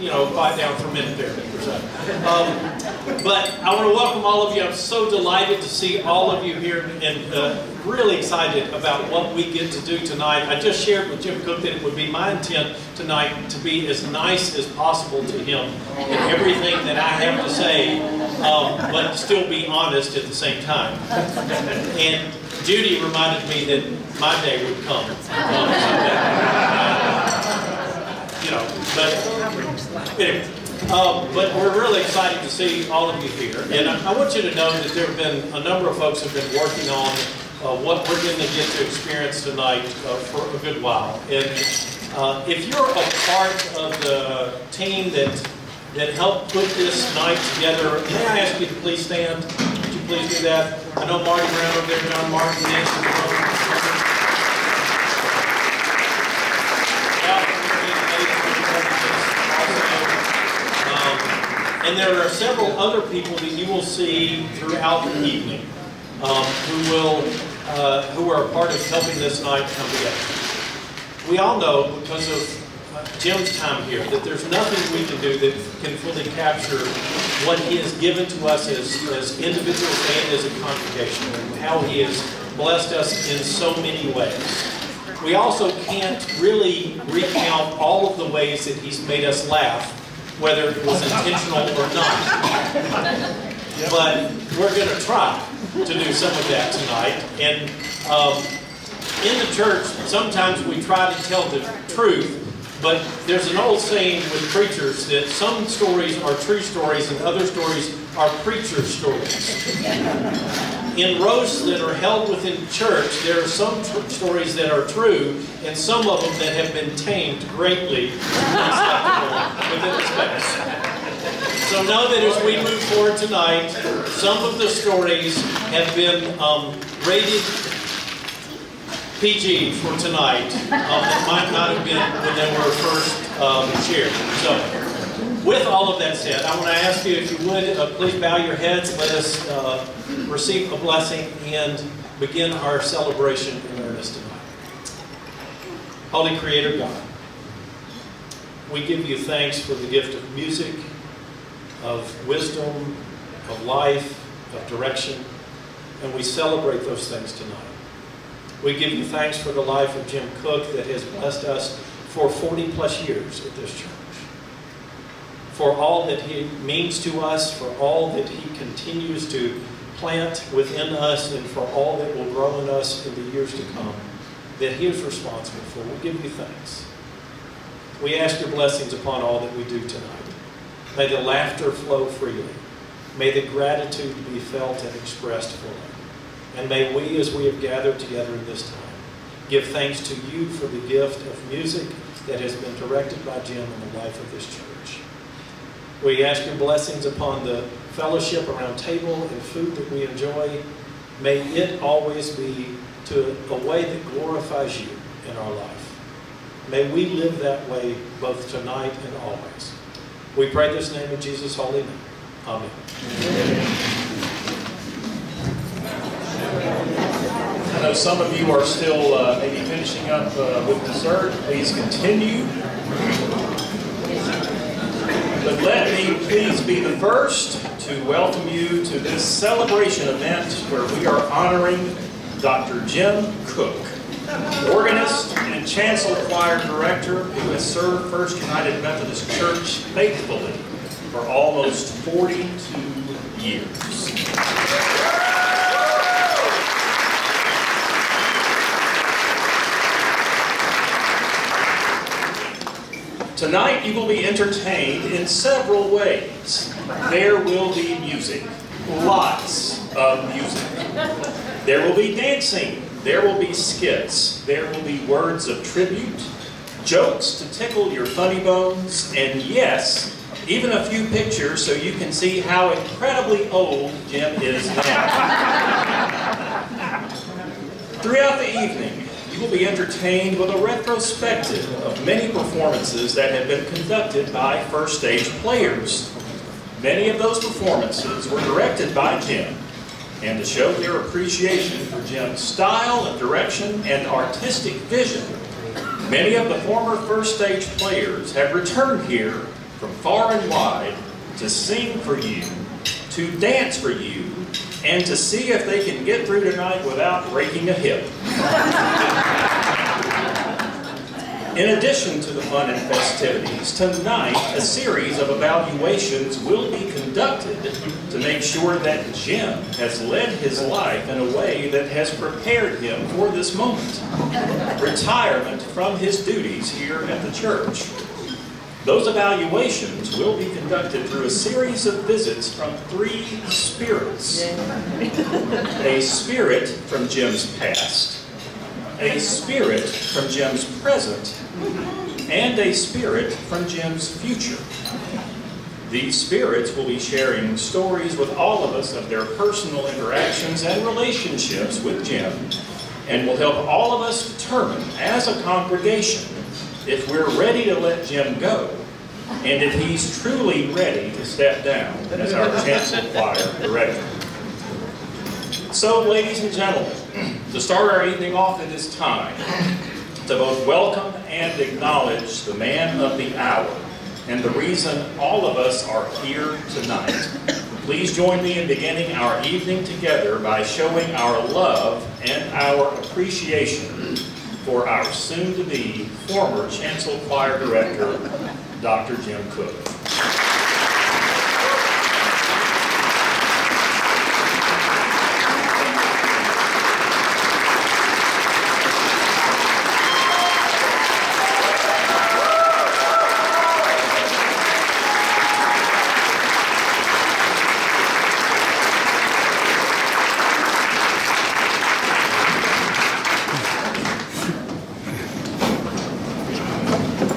quiet down for a minute there. But I want to welcome all of you. I'm so delighted to see all of you here and really excited about what we get to do tonight. I just shared with Jim Cook that it would be my intent tonight to be as nice as possible to him in everything that I have to say, but still be honest at the same time. And Judy reminded me that my day would come. But we're really excited to see all of you here. And I want you to know that there have been a number of folks who have been working on what we're going to get to experience tonight for a good while. And if you're a part of the team that helped put this night together, may I ask you to please stand? Would you please do that? I know Marty Brown over there, John Martin, Nancy. And there are several other people that you will see throughout the evening who are a part of helping this night come together. We all know, because of Jim's time here, that there's nothing we can do that can fully capture what he has given to us as individuals and as a congregation, and how he has blessed us in so many ways. We also can't really recount all of the ways that he's made us laugh, whether it was intentional or not. But we're going to try to do some of that tonight. And in the church, sometimes we try to tell the truth, but there's an old saying with preachers that some stories are true stories and other stories are preacher stories. In roasts that are held within church, there are some stories that are true, and some of them that have been tamed greatly within the space. So know that as we move forward tonight, some of the stories have been rated PG for tonight that might not have been when they were first shared. So, with all of that said, I want to ask you, if you would, please bow your heads. Let us receive a blessing and begin our celebration in earnest tonight. Holy Creator God, we give you thanks for the gift of music, of wisdom, of life, of direction, and we celebrate those things tonight. We give you thanks for the life of Jim Cook that has blessed us for 40 plus years at this church. For all that he means to us, for all that he continues to plant within us, and for all that will grow in us in the years to come, that he is responsible for. We give you thanks. We ask your blessings upon all that we do tonight. May the laughter flow freely. May the gratitude be felt and expressed fully. And may we, as we have gathered together in this time, give thanks to you for the gift of music that has been directed by Jim in the life of this church. We ask your blessings upon the fellowship around table and food that we enjoy. May it always be to a way that glorifies you in our life. May we live that way both tonight and always. We pray this name in Jesus' holy name. Amen. I know some of you are still maybe finishing up with dessert. Please continue. But let me please be the first to welcome you to this celebration event where we are honoring Dr. Jim Cook, organist and chancel choir director who has served First United Methodist Church faithfully for almost 42 years. Tonight you will be entertained in several ways. There will be music, lots of music. There will be dancing, there will be skits, there will be words of tribute, jokes to tickle your funny bones, and yes, even a few pictures so you can see how incredibly old Jim is now. Throughout the evening, you will be entertained with a retrospective of many performances that have been conducted by First Stage players. Many of those performances were directed by Jim, and to show their appreciation for Jim's style and direction and artistic vision, many of the former First Stage players have returned here from far and wide to sing for you, to dance for you, and to see if they can get through tonight without breaking a hip. In addition to the fun and festivities, tonight a series of evaluations will be conducted to make sure that Jim has led his life in a way that has prepared him for this moment. Retirement from his duties here at the church. Those evaluations will be conducted through a series of visits from 3 spirits. A spirit from Jim's past, a spirit from Jim's present, and a spirit from Jim's future. These spirits will be sharing stories with all of us of their personal interactions and relationships with Jim, and will help all of us determine as a congregation if we're ready to let Jim go, and if he's truly ready to step down as our chancel choir director. So, ladies and gentlemen, to start our evening off at this time, to both welcome and acknowledge the man of the hour and the reason all of us are here tonight, please join me in beginning our evening together by showing our love and our appreciation for our soon-to-be former chancel choir director, Dr. Jim Cook.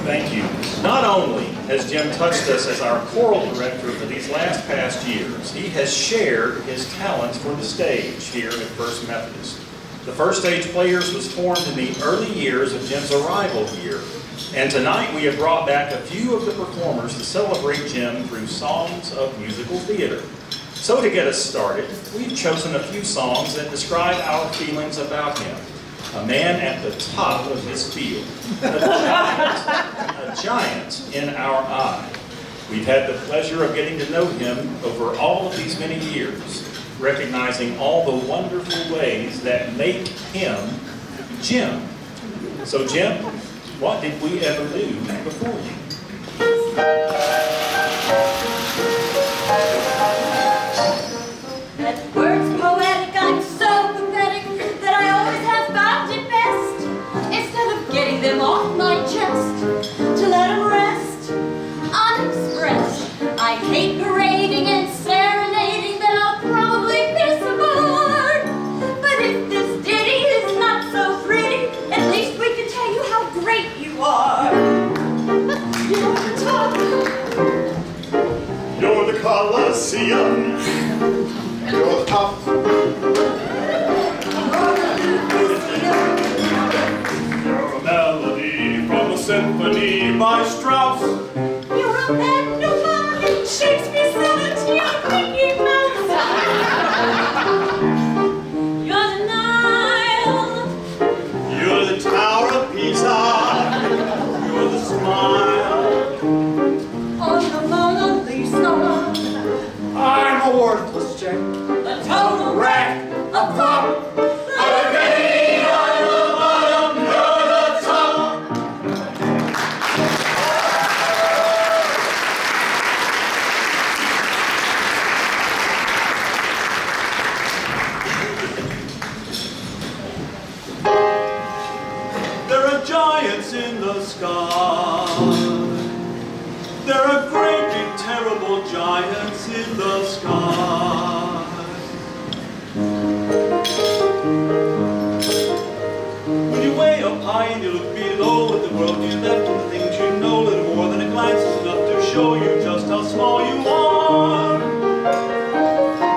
Thank you. Not only has Jim touched us as our choral director for these past years, he has shared his talents for the stage here at First Methodist. The First Stage Players was formed in the early years of Jim's arrival here, and tonight we have brought back a few of the performers to celebrate Jim through songs of musical theater. So to get us started, we've chosen a few songs that describe our feelings about him. A man at the top of his field, a giant in our eye. We've had the pleasure of getting to know him over all of these many years, recognizing all the wonderful ways that make him Jim. So Jim, what did we ever do before you? That word's poetic, I'm so pathetic that I always have found it best, instead of getting them off my chest, to let them rest unexpressed. I hate parading and serenading, then I'll probably miss a word. But if this ditty is not so pretty, at least we can tell you how great you are. You're the top. You're the Colosseum. You're the top. You're a melody from a symphony by Strauss. You're a pantomime, Shakespeare sonnet, you're Mickey Mouse. You're the Nile. You're the Tower of Pisa. You're the smile. On the Mona Lisa. I'm a worthless check. A total wreck. A pop. There are giants in the sky. There are great big terrible giants in the sky. When you way up high and you look below at the world you left and the things you know, little more than a glance is enough to show you just how small you are.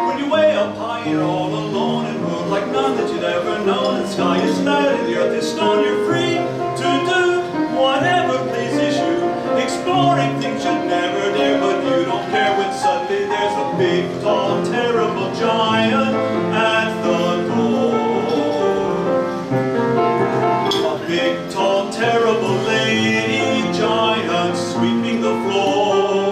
When you way up high you're all alone in a world like none that you'd ever known, and the sky is lead and the earth is stone. You're free to do whatever pleases you, exploring things you'd never dare, but you don't care when suddenly there's a big, tall, terrible giant at the door. A big, tall, terrible lady giant sweeping the floor.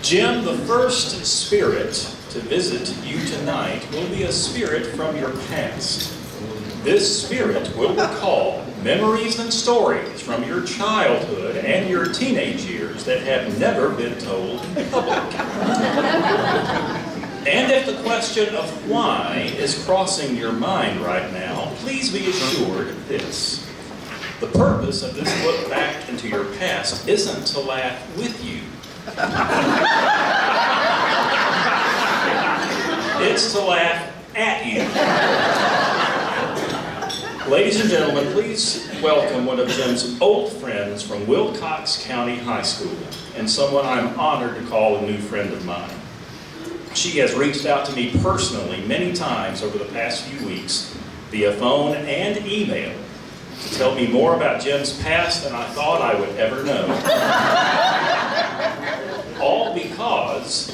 Jim, the first spirit to visit you tonight will be a spirit from your past. This spirit will recall memories and stories from your childhood and your teenage years that have never been told in public. And if the question of why is crossing your mind right now, please be assured of this. The purpose of this look back into your past isn't to laugh with you. It's to laugh at you. Ladies and gentlemen, please welcome one of Jim's old friends from Wilcox County High School, and someone I'm honored to call a new friend of mine. She has reached out to me personally many times over the past few weeks, via phone and email, to tell me more about Jim's past than I thought I would ever know. All because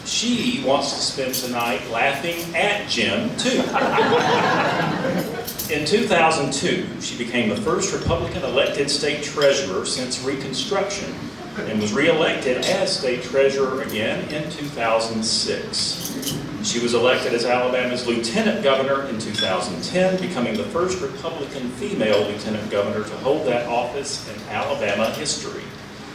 she wants to spend tonight laughing at Jim, too. In 2002, she became the first Republican elected state treasurer since Reconstruction and was re-elected as state treasurer again in 2006. She was elected as Alabama's lieutenant governor in 2010, becoming the first Republican female lieutenant governor to hold that office in Alabama history.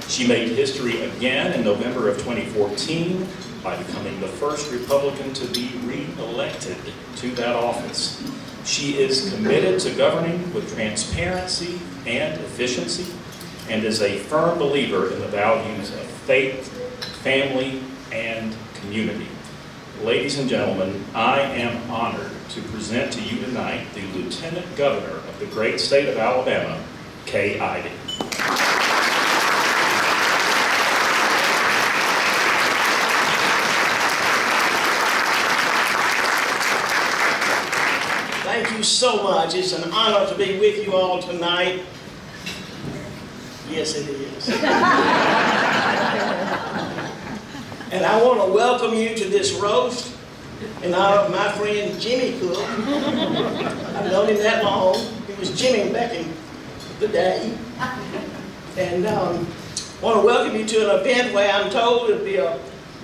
She made history again in November of 2014 by becoming the first Republican to be re-elected to that office. She is committed to governing with transparency and efficiency, and is a firm believer in the values of faith, family, and community. Ladies and gentlemen, I am honored to present to you tonight the Lieutenant Governor of the great state of Alabama, Kay Ivey. Thank you so much. It's an honor to be with you all tonight. Yes, it is. And I want to welcome you to this roast in honor of my friend Jimmy Cook. I've known him that long. He was Jimmy back in the day. And I want to welcome you to an event where I'm told it'll be an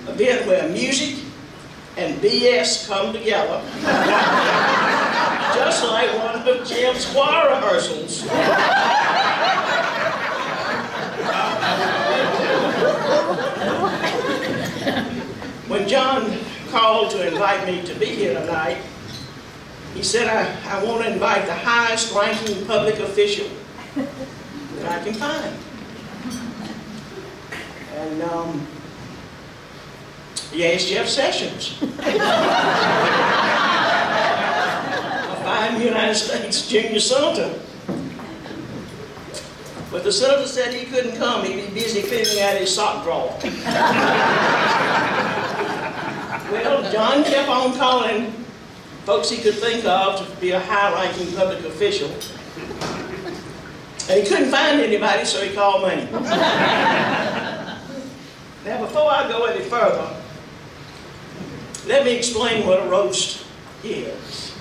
event where music and BS come together. Just like one of Jim's choir rehearsals. When John called to invite me to be here tonight, he said, I want to invite the highest ranking public official that I can find. And he asked Jeff Sessions. I'm United States Junior Senator. But the senator said he couldn't come. He'd be busy cleaning out his sock drawer. Well, John kept on calling folks he could think of to be a high-ranking public official. And he couldn't find anybody, so he called me. Now, before I go any further, let me explain what a roast is.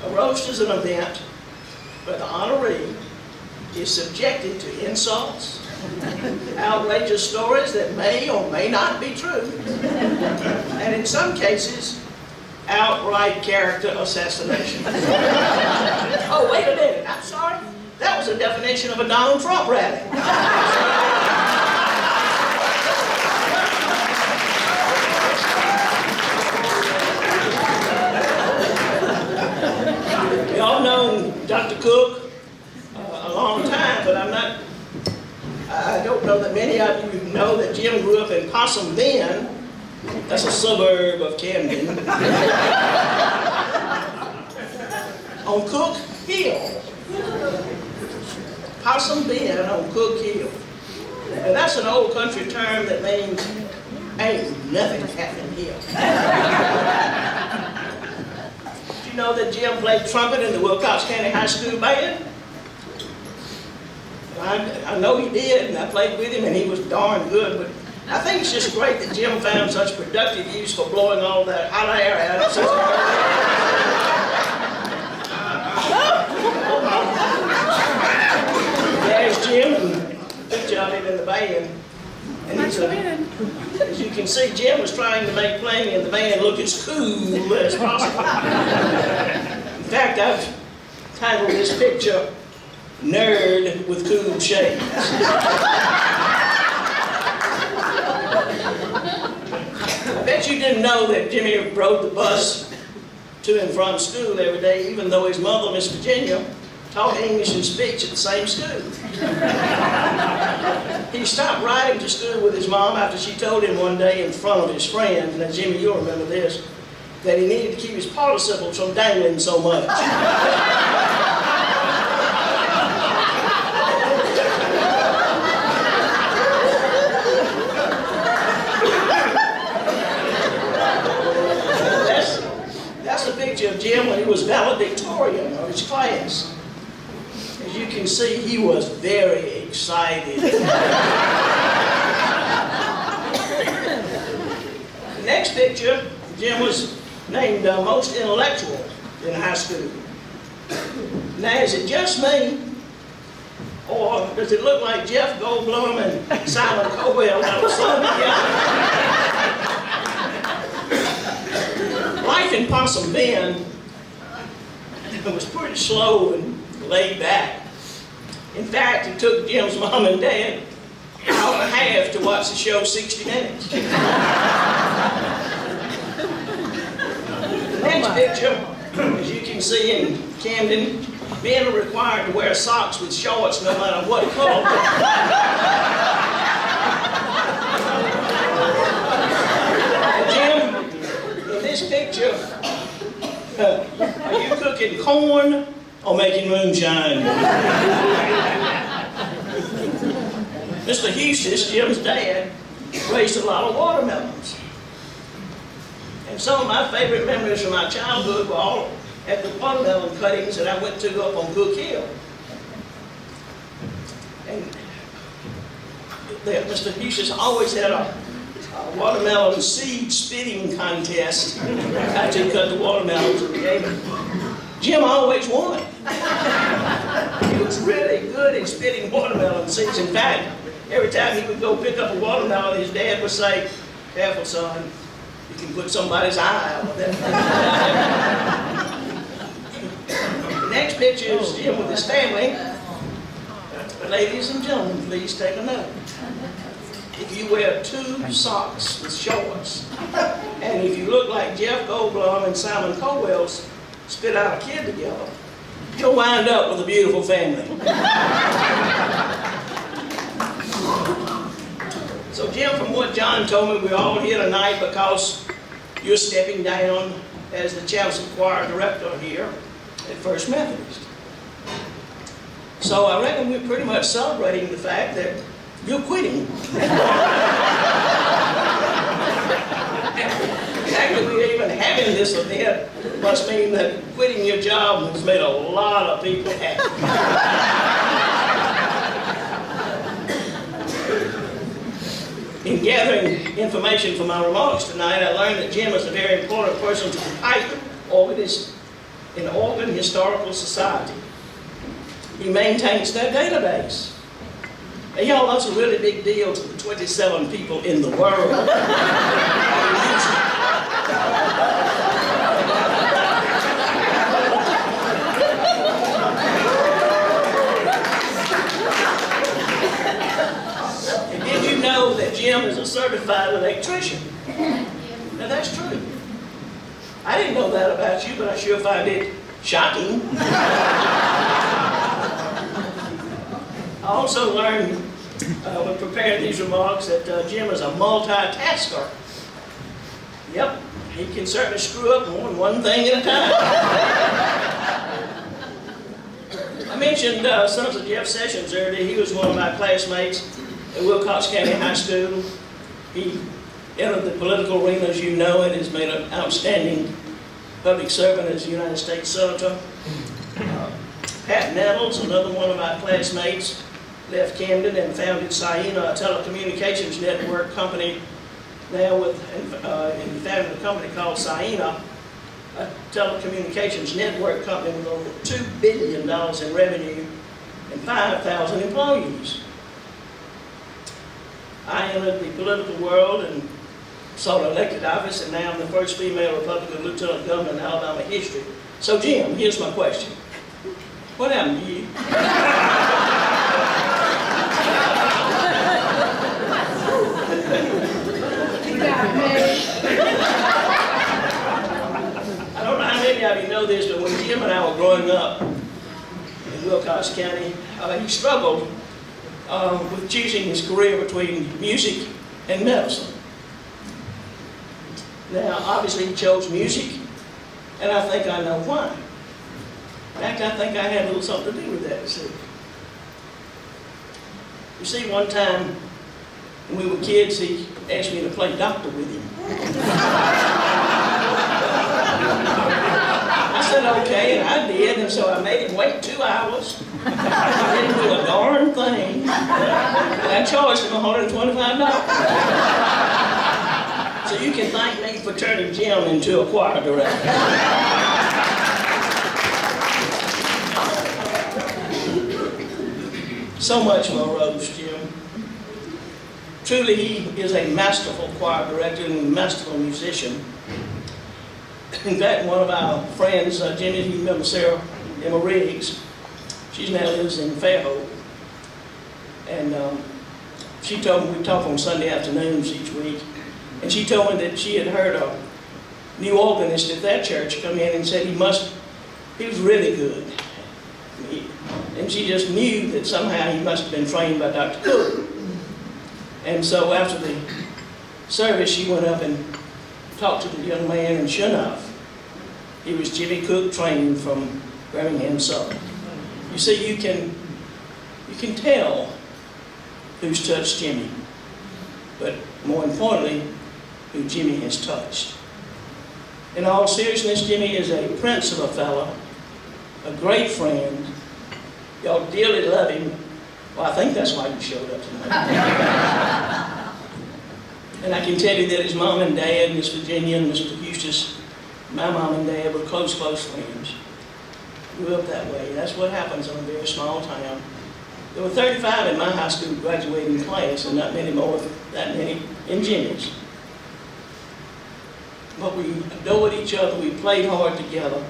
A roast is an event where the honoree is subjected to insults, outrageous stories that may or may not be true, and in some cases, outright character assassination. Oh, wait a minute, I'm sorry. That was the definition of a Donald Trump rally. Y'all known Dr. Cook a long time, but I don't know that many of you know that Jim grew up in Possum Bend. That's a suburb of Camden. On Cook Hill. Possum Bend on Cook Hill. And that's an old country term that means ain't nothing happening here. You know that Jim played trumpet in the Wilcox County High School band? I know he did, and I played with him, and he was darn good, but I think it's just great that Jim found such productive use for blowing all that hot air out of such a... There's Jim, and good job in the band. And he's a As you can see, Jim was trying to make Planey and the band look as cool as possible. In fact, I've titled this picture, Nerd with Cool Shades. I bet you didn't know that Jimmy rode the bus to and from school every day, even though his mother, Miss Virginia, taught English and speech at the same school. He stopped riding to school with his mom after she told him one day in front of his friends, now Jimmy, you'll remember this, that he needed to keep his participles from dangling so much. That's a picture of Jim when he was valedictorian of his class. As you can see, he was very excited. The next picture, Jim was named most intellectual in high school. Now, is it just me? Or does it look like Jeff Goldblum and Simon Cowell that was thrown together? Life in Possum Bend was pretty slow and laid back. In fact, it took Jim's mom and dad an hour and a half to watch the show 60 Minutes. The next picture, as you can see in Camden, men are required to wear socks with shorts no matter what color. Jim, in this picture, are you cooking corn or making moonshine? Mr. Hustis, Jim's dad, raised a lot of watermelons. And some of my favorite memories from my childhood were all at the watermelon cuttings that I went to up on Cook Hill. And Mr. Hustis always had a watermelon seed spitting contest after he cut the watermelons in the game. Jim always won. He was really good at spitting watermelon seeds. In fact, every time he would go pick up a watermelon, his dad would say, "Careful, son, you can put somebody's eye out with that." The next picture is Jim with his family. Ladies and gentlemen, please take a note. If you wear 2 socks with shorts, and if you look like Jeff Goldblum and Simon Cowell spit out a kid together, you'll wind up with a beautiful family. So Jim, from what John told me, we're all here tonight because you're stepping down as the chancel choir director here at First Methodist. So I reckon we're pretty much celebrating the fact that you're quitting. The fact that we're even having this event must mean that quitting your job has made a lot of people happy. In gathering information for my remarks tonight, I learned that Jim is a very important person to the Pike Organist in Oregon Historical Society. He maintains their database. And y'all, that's a really big deal to the 27 people in the world. And did you know that Jim is a certified electrician? Now that's true. I didn't know that about you, but I sure find it shocking. I also learned when preparing these remarks that Jim is a multitasker. Yep, he can certainly screw up more than one thing at a time. I mentioned Sons of Jeff Sessions earlier. He was one of my classmates at Wilcox County High School. He entered the political arena, as you know, and has made an outstanding public servant as a United States Senator. Pat Nettles, another one of my classmates, left Camden and founded Saina, a telecommunications network company, now and founded a company called Saina, a telecommunications network company with over $2 billion in revenue and 5,000 employees. I I entered the political world and sought elected office, and now I'm the first female Republican lieutenant governor in Alabama history. So Jim, here's my question. What happened to you? I don't know how many of you know this, but when Jim and I were growing up in Wilcox County, he struggled with choosing his career between music and medicine. Now, obviously he chose music, and I think I know why. In fact, I think I had a little something to do with that, You see, one time when we were kids, he asked me to play doctor with him. I said, okay, and I did, and so I made him wait 2 hours. I didn't do a darn thing. I charged him $125. So you can thank me for turning Jim into a choir director. So much more roast, Jim. Truly, he is a masterful choir director and a masterful musician. In fact, one of our friends, Jimmy, you remember Sarah Emma Riggs, she now lives in Fairhope. And she told me, we talk on Sunday afternoons each week, and she told me that she had heard a new organist at that church come in and said he was really good. And she just knew that somehow he must have been trained by Dr. Cook. And so after the service, she went up and talked to the young man, and sure enough, he was Jimmy Cook, trained from Birmingham Southern. You see, you can tell who's touched Jimmy, but more importantly, who Jimmy has touched. In all seriousness, Jimmy is a prince of a fellow, a great friend. Y'all dearly love him. Well, I think that's why you showed up tonight. And I can tell you that his mom and dad, Miss Virginia and Mr. Eustace, my mom and dad were close friends. Grew up that way. That's what happens in a very small town. There were 35 in my high school graduating class, and not many more, that many in Jimmy's. But we adored each other. We played hard together.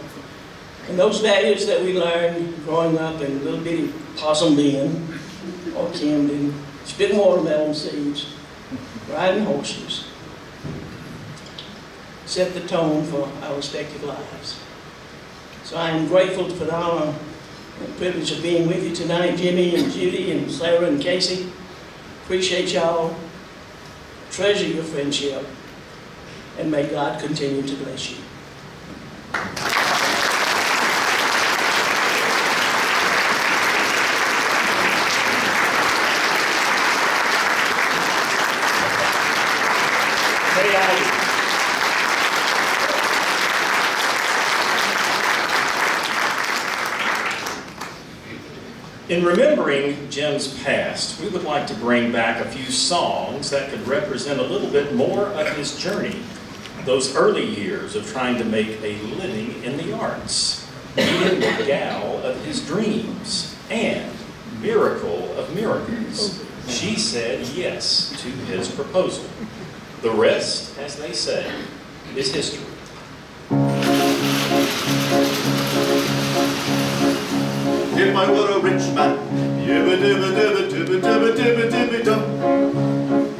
And those values that we learned growing up in little bitty Possum Bend or Camden, spitting watermelon seeds, riding horses, set the tone for our respective lives. So I am grateful for the honor and privilege of being with you tonight, Jimmy and Judy and Sarah and Casey. Appreciate y'all. Treasure your friendship. And may God continue to bless you. In remembering Jim's past, we would like to bring back a few songs that could represent a little bit more of his journey, those early years of trying to make a living in the arts, meeting the gal of his dreams, and miracle of miracles. She said yes to his proposal. The rest, as they say, is history. If I were a rich man, yibba-dibba-dibba-dibba-dibba-dibba-dum,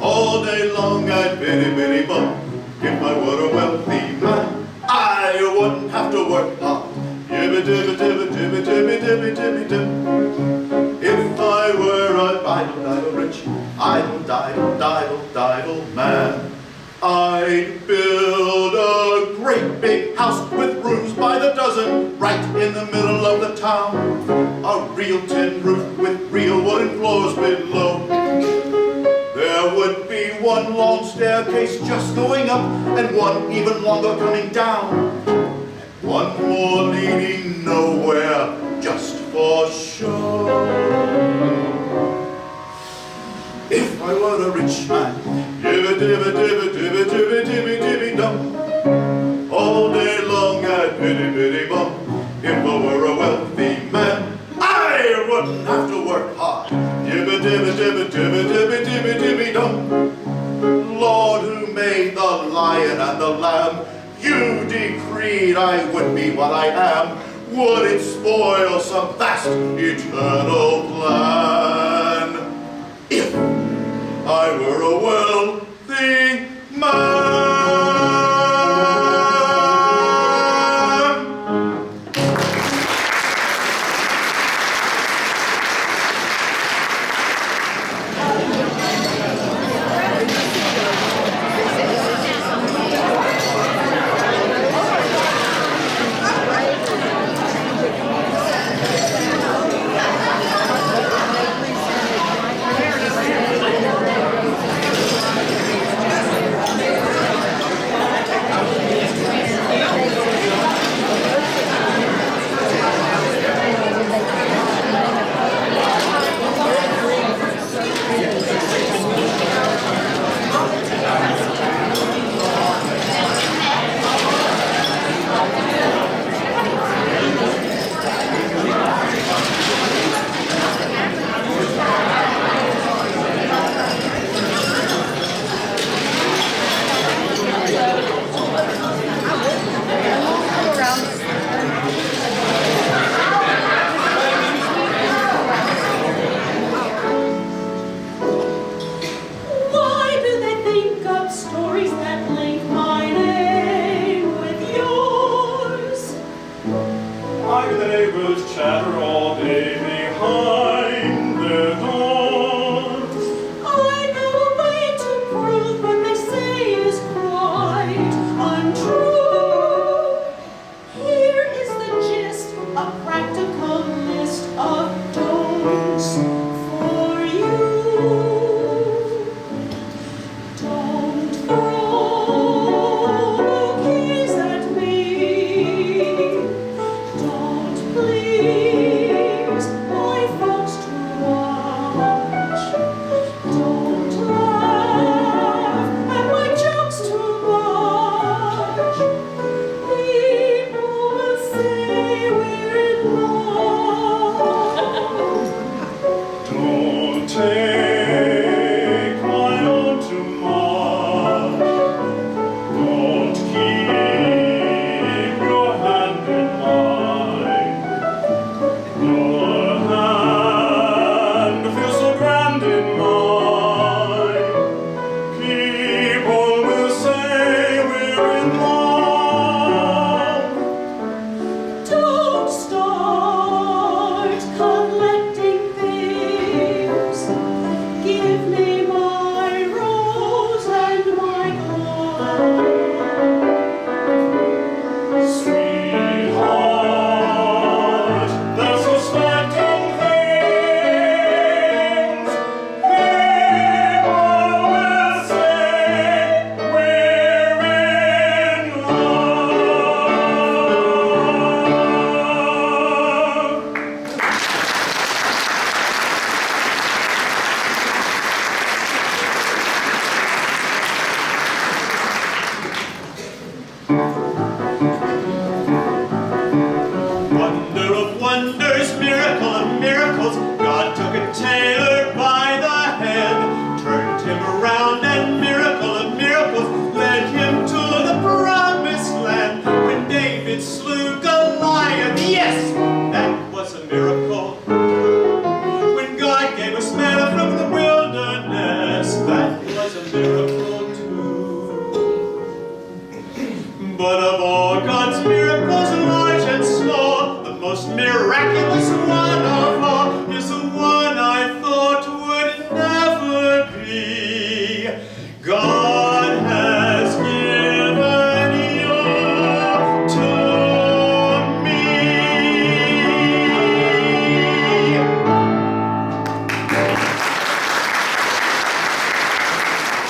all day long I'd biddy-biddy-bum. If I were a wealthy man, I wouldn't have to work hard. Yibba-dibba-dibba-dibba-dibba-dibba-dum. If I were a idle rich, idle man, I'd build a great big house with rooms by the dozen right in the middle of the town. A real tin roof with real wooden floors below. There would be one long staircase just going up and one even longer coming down. And one more leading nowhere just for show. If I were a rich man, yibba-dibba-dibba-dibba-dibba-dibba-dibba-dum, all day long I'd biddy-biddy-bum. If I were a wealthy man, I wouldn't have to work hard. Yibba dibba dibba dibba dibba dibba dibba dum. Lord, who made the lion and the lamb, you decreed I would be what I am. Would it spoil some vast eternal plan if I were a wealthy man?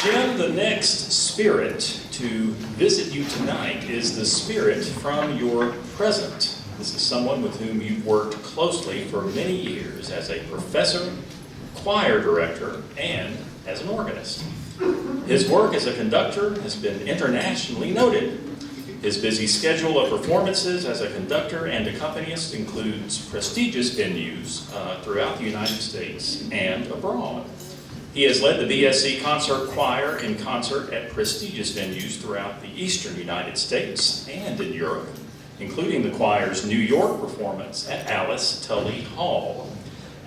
Jim, the next spirit to visit you tonight is the spirit from your present. This is someone with whom you've worked closely for many years as a professor, choir director, and as an organist. His work as a conductor has been internationally noted. His busy schedule of performances as a conductor and accompanist includes prestigious venues throughout the United States and abroad. He has led the BSC Concert Choir in concert at prestigious venues throughout the eastern United States and in Europe, including the choir's New York performance at Alice Tully Hall.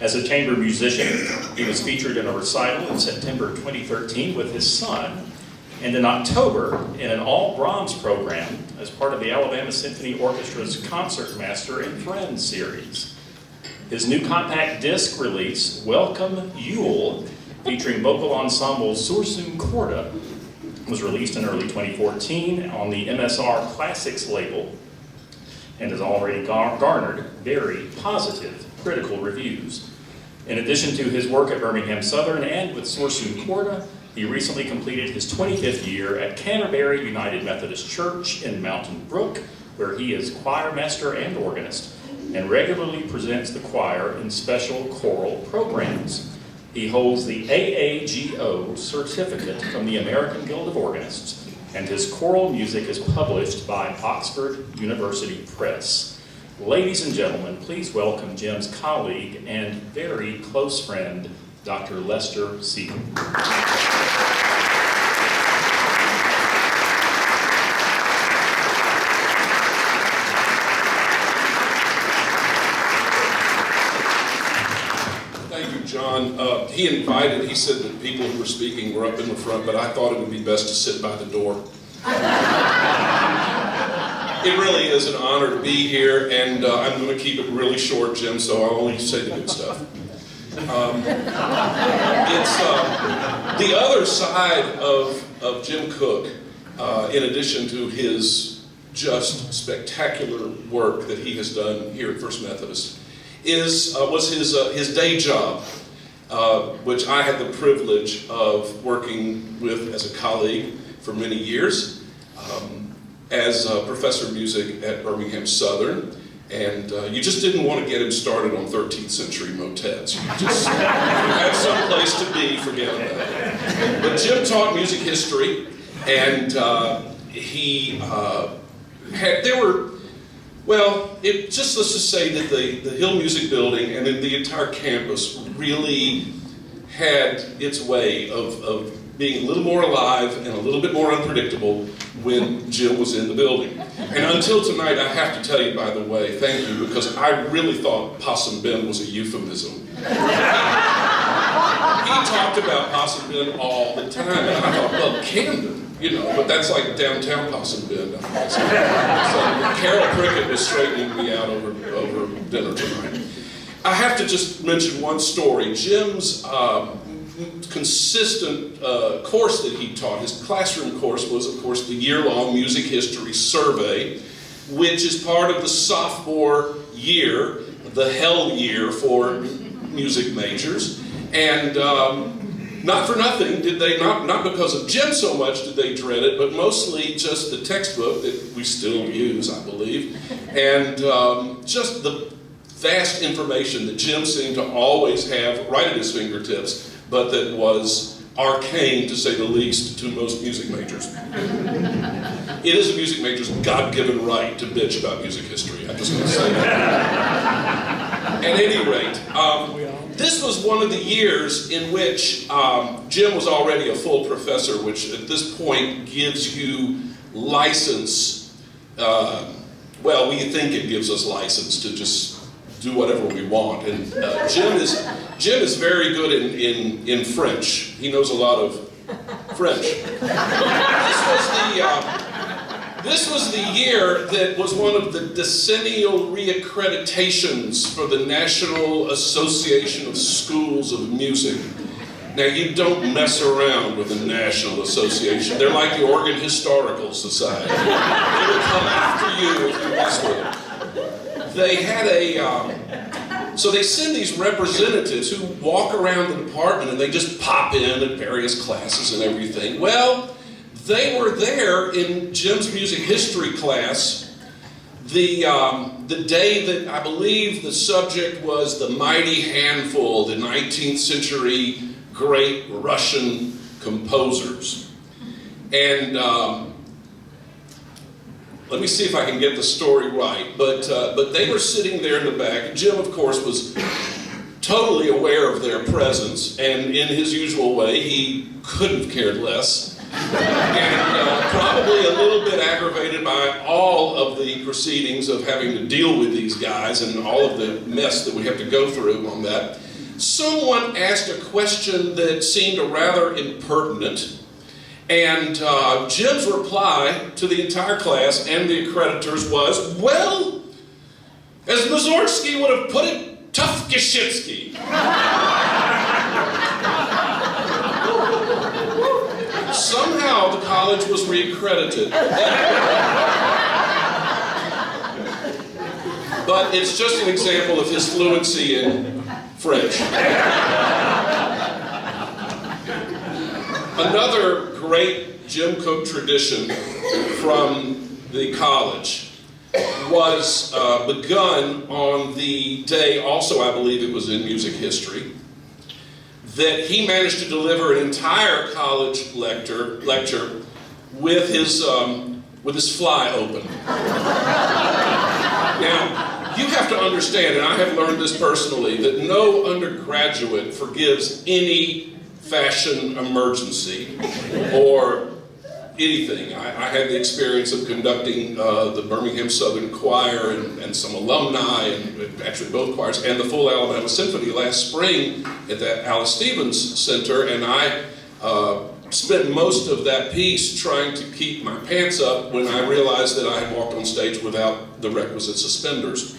As a chamber musician, he was featured in a recital in September 2013 with his son, and in October in an all-Brahms program as part of the Alabama Symphony Orchestra's Concertmaster and Friends series. His new compact disc release, Welcome Yule, featuring vocal ensemble Sursum Corda, was released in early 2014 on the MSR Classics label and has already garnered very positive critical reviews. In addition to his work at Birmingham Southern and with Sursum Corda, he recently completed his 25th year at Canterbury United Methodist Church in Mountain Brook, where he is choir master and organist, and regularly presents the choir in special choral programs. He holds the AAGO certificate from the American Guild of Organists, and his choral music is published by Oxford University Press. Ladies and gentlemen, please welcome Jim's colleague and very close friend, Dr. Lester Seaton. Thank you, John. He said that people who were speaking were up in the front, but I thought it would be best to sit by the door. It really is an honor to be here, and I'm going to keep it really short, Jim, so I'll only say the good stuff. It's the other side of Jim Cook, in addition to his just spectacular work that he has done here at First Methodist, was his day job, which I had the privilege of working with as a colleague for many years, as a professor of music at Birmingham Southern. And you just didn't want to get him started on 13th century motets. You just had some place to be, forget about it. But Jim taught music history, and let's just say that the Hill Music Building and then the entire campus really had its way of being a little more alive and a little bit more unpredictable when Jim was in the building. And until tonight, I have to tell you, by the way, thank you, because I really thought Possum Bend was a euphemism. He talked about Possum Bend all the time, and I thought, well, Camden, but that's like downtown Possum Bend. So Carol Prickett was straightening me out over dinner tonight. I have to just mention one story. Jim's consistent course that he taught, his classroom course, was, of course, the year-long music history survey, which is part of the sophomore year, the hell year for music majors. And not for nothing did they, not because of Jim so much did they dread it, but mostly just the textbook that we still use, I believe, and just the vast information that Jim seemed to always have right at his fingertips, but that was arcane, to say the least, to most music majors. It is a music major's God-given right to bitch about music history. I'm just going to say that. At any rate, this was one of the years in which Jim was already a full professor, which at this point gives you license. We think it gives us license to just do whatever we want. And Jim is very good in French. He knows a lot of French. This was the year that was one of the decennial reaccreditations for the National Association of Schools of Music. Now, you don't mess around with the National Association. They're like the Oregon Historical Society. They will come after you if you mess with them. They had so they send these representatives who walk around the department and they just pop in at various classes and everything. Well, they were there in Jim's music history class the day that I believe the subject was the mighty handful, the 19th century great Russian composers. And let me see if I can get the story right, but they were sitting there in the back. Jim, of course, was totally aware of their presence, and in his usual way, he couldn't have cared less. And probably a little bit aggravated by all of the proceedings of having to deal with these guys and all of the mess that we have to go through on that. Someone asked a question that seemed rather impertinent, and Jim's reply to the entire class and the accreditors was, well, as Mussorgsky would have put it, tough Gashitsky. Somehow the college was reaccredited. But it's just an example of his fluency in French. Another great Jim Cook tradition from the college was begun on the day, also I believe it was in music history, that he managed to deliver an entire college lecture with his fly open. Now, you have to understand, and I have learned this personally, that no undergraduate forgives any fashion emergency or anything. I had the experience of conducting the Birmingham Southern Choir and some alumni, and actually both choirs, and the full Alabama Symphony last spring at the Alice Stevens Center, and I spent most of that piece trying to keep my pants up when I realized that I had walked on stage without the requisite suspenders.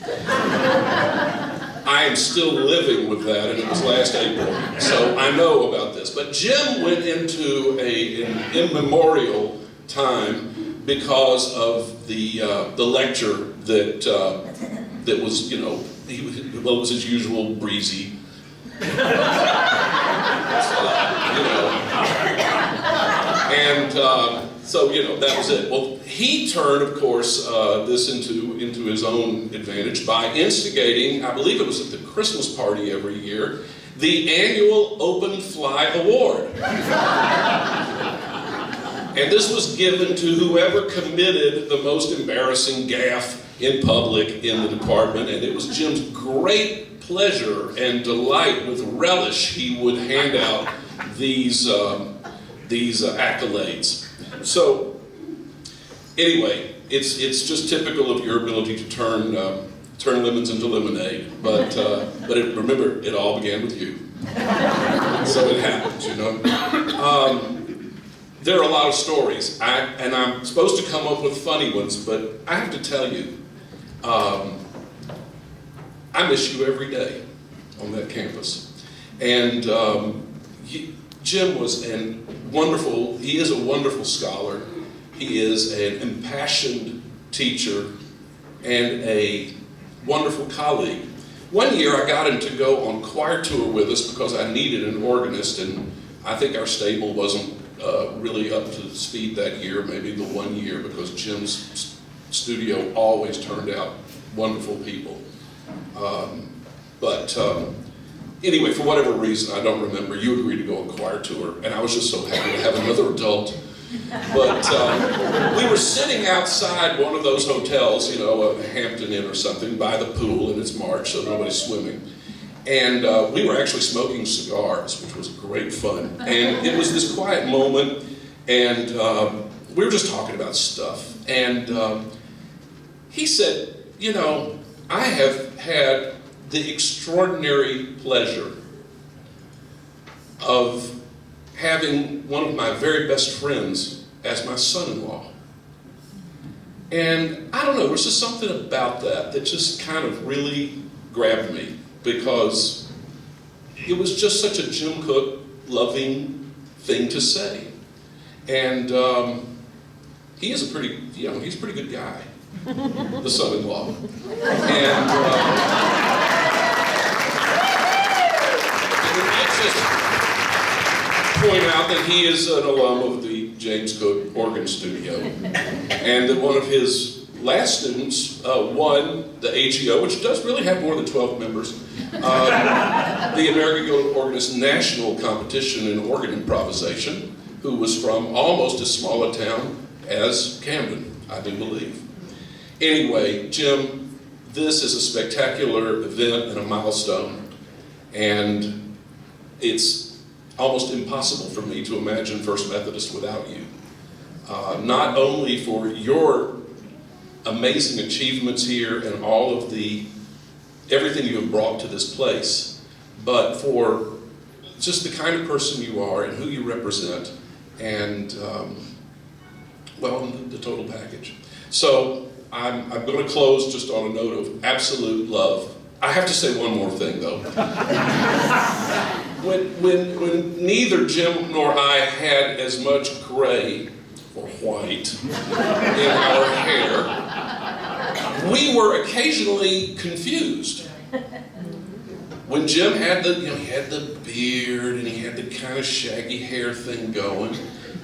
I am still living with that, and it was last April, so I know about this. But Jim went into an immemorial time because of the lecture that was, you know, it was his usual breezy. And so, you know, that was it. Well, he turned, of course, this into his own advantage by instigating, I believe it was at the Christmas party every year, the annual Open Fly Award. And this was given to whoever committed the most embarrassing gaffe in public in the department, and it was Jim's great pleasure and delight, with relish, he would hand out these accolades. So, anyway, it's just typical of your ability to turn lemons into lemonade. But remember, it all began with you. So it happens, you know. There are a lot of stories, and I'm supposed to come up with funny ones, but I have to tell you, I miss you every day on that campus. And Jim was he is a wonderful scholar. He is an impassioned teacher and a wonderful colleague. One year I got him to go on choir tour with us because I needed an organist, and I think our stable wasn't really up to speed that year, maybe the 1 year, because Jim's studio always turned out wonderful people. Anyway, for whatever reason, I don't remember, you agreed to go on choir tour, and I was just so happy to have another adult. But we were sitting outside one of those hotels, you know, a Hampton Inn or something, by the pool, and it's March, so nobody's swimming. And we were actually smoking cigars, which was great fun. And it was this quiet moment, and we were just talking about stuff. And he said, you know, I have had the extraordinary pleasure of having one of my very best friends as my son-in-law. And I don't know, there's just something about that just kind of really grabbed me, because it was just such a Jim Cook loving thing to say. And he is he's a pretty good guy, the son-in-law. And I just point out that he is an alum of the James Cook Organ Studio, and that one of his last students won the AGO, which does really have more than 12 members, the American Guild of Organists National Competition in Organ Improvisation, who was from almost as small a town as Camden, I do believe. Anyway, Jim, this is a spectacular event and a milestone, and it's almost impossible for me to imagine First Methodist without you. Not only for your amazing achievements here and all of everything you have brought to this place, but for just the kind of person you are and who you represent, and well, the total package. So I'm going to close just on a note of absolute love. I have to say one more thing, though. When neither Jim nor I had as much gray or white in our hair, we were occasionally confused. When Jim had he had the beard and he had the kind of shaggy hair thing going,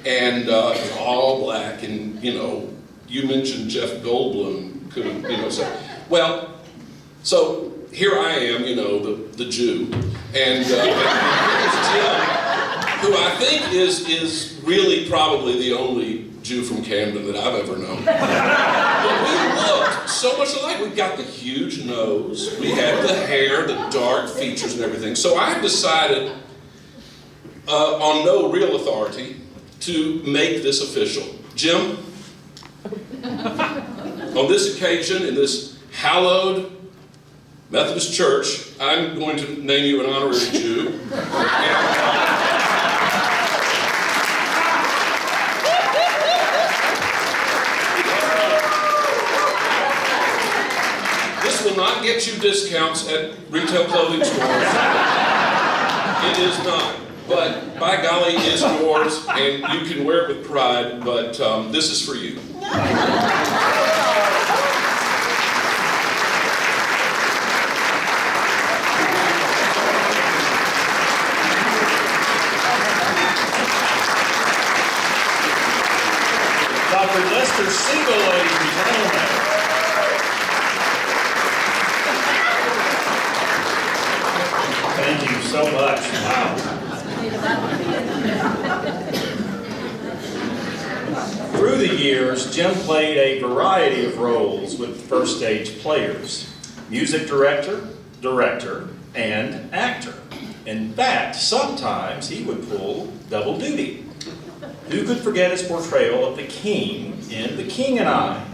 and it was all black, and you mentioned Jeff Goldblum could say, well, so here I am, the Jew, and here's Jim, who I think is really probably the only Jew from Camden that I've ever known. But we looked so much alike. We got the huge nose, we had the hair, the dark features and everything. So I decided, on no real authority, to make this official. Jim, on this occasion, in this hallowed Methodist church, I'm going to name you an honorary Jew. This will not get you discounts at retail clothing stores. It is not. But by golly, it's yours, and you can wear it with pride, but this is for you. Dr. Lester Siegel, ladies and gentlemen. Thank you so much. Wow. Through the years, Jim played a variety of roles with First Stage players: music director, director, and actor. In fact, sometimes he would pull double duty. Who could forget his portrayal of the King in The King and I?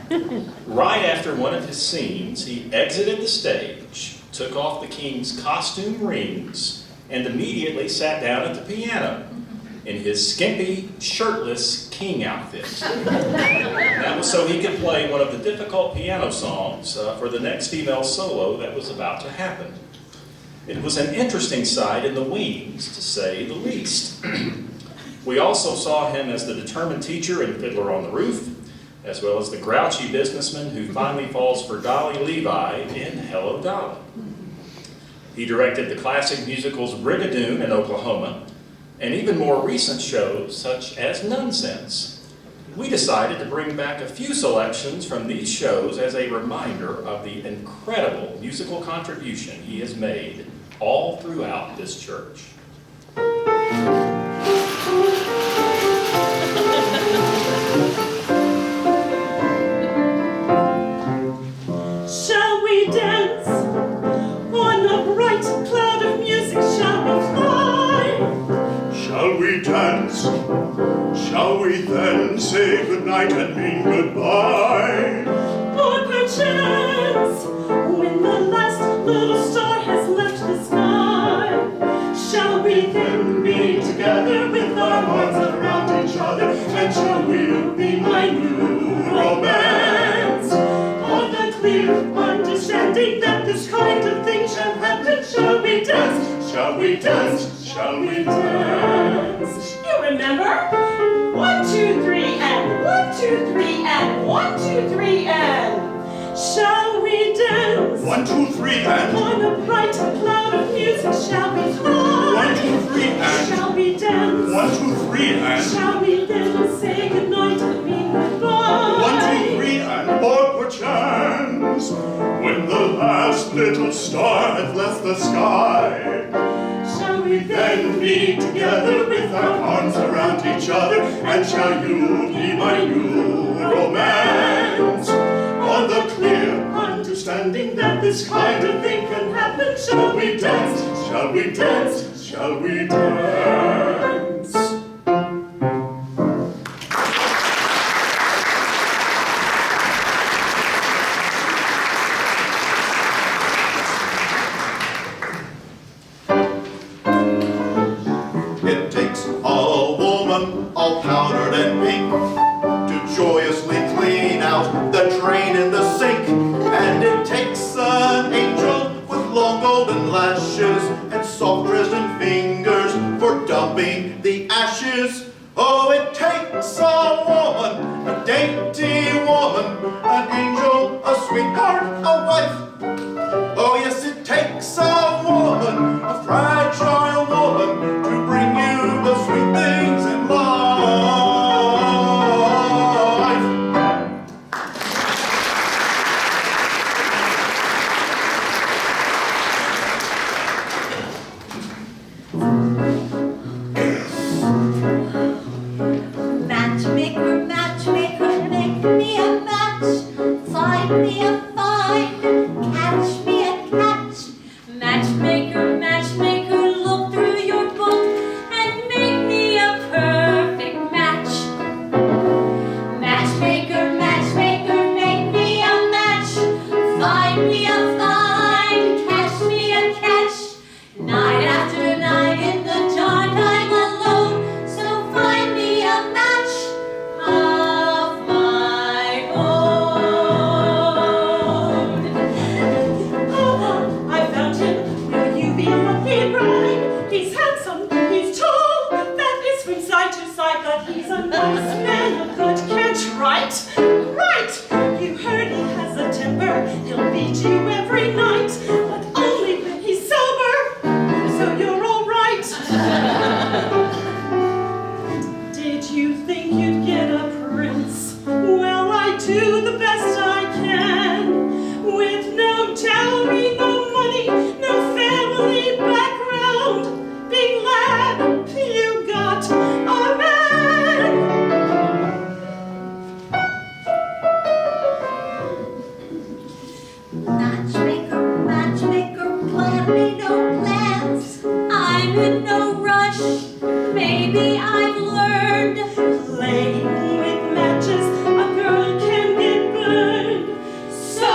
Right after one of his scenes, he exited the stage, took off the King's costume rings, and immediately sat down at the piano in his skimpy, shirtless King outfit. That was so he could play one of the difficult piano songs for the next female solo that was about to happen. It was an interesting sight in the wings, to say the least. We also saw him as the determined teacher in Fiddler on the Roof, as well as the grouchy businessman who finally falls for Dolly Levi in Hello, Dolly. He directed the classic musicals Brigadoon in Oklahoma, and even more recent shows such as Nonsense. We decided to bring back a few selections from these shows as a reminder of the incredible musical contribution he has made all throughout this church. Shall we dance on a bright cloud of music? Shall we fly? Shall we dance? Shall we then say goodnight and mean goodbye? Or perchance, when the last little star has left the sky, shall we then be together with our arms around each other? And shall we be my new romance? On the clear understanding that this kind of thing shall happen, shall we dance? Shall we dance? Shall we dance? You remember? 1, 2, 3, and 1, 2, 3, and 1, 2, 3, and shall we dance? 1, 2, 3, and On a bright cloud of music, shall we fly? 1, 2, 3, and Shall we dance? 1, 2, 3, and Shall we then say goodnight and mean goodbye? 1, 2, 3, and or perchance, when the last little star has left the sky, Shall we then be together with our arms around each other, and shall you be my new romance? On the understanding that this kind of thing can happen. Shall we dance? Shall we dance? Shall we dance? It takes a woman all powdered and pink to joyously clean out the drain in the sink. And it takes an angel with long golden lashes and soft resin fingers for dumping the ashes. Oh, it takes a woman, a dainty woman, an angel, a sweetheart, a wife. Oh yes, it takes a woman, a fragile woman, to bring you the sweet things in life. Matchmaker, matchmaker, make me a match. Find me a find, catch me a catch. Matchmaker, matchmaker, look through your book and make me a perfect match. Matchmaker, matchmaker, make me a match. Find me a find, catch me a catch. Night after night in the dark I'm alone, so find me a match of my own. Oh, I found him. Will you be my bride? He's handsome, he's tall. That is from side to side, but he's a nice man, a good catch, right? Right! You heard he has a temper. He'll beat you every night, but only when he's sober. So you're all right. Did you think you'd get a prince? Well, I do the best I can. With no dowry, no money, no family background. Big lad, you got a man. Matchmaker, matchmaker, plan me no plans. I'm in no rush. Maybe I've learned. Playing with matches, a girl can get burned. So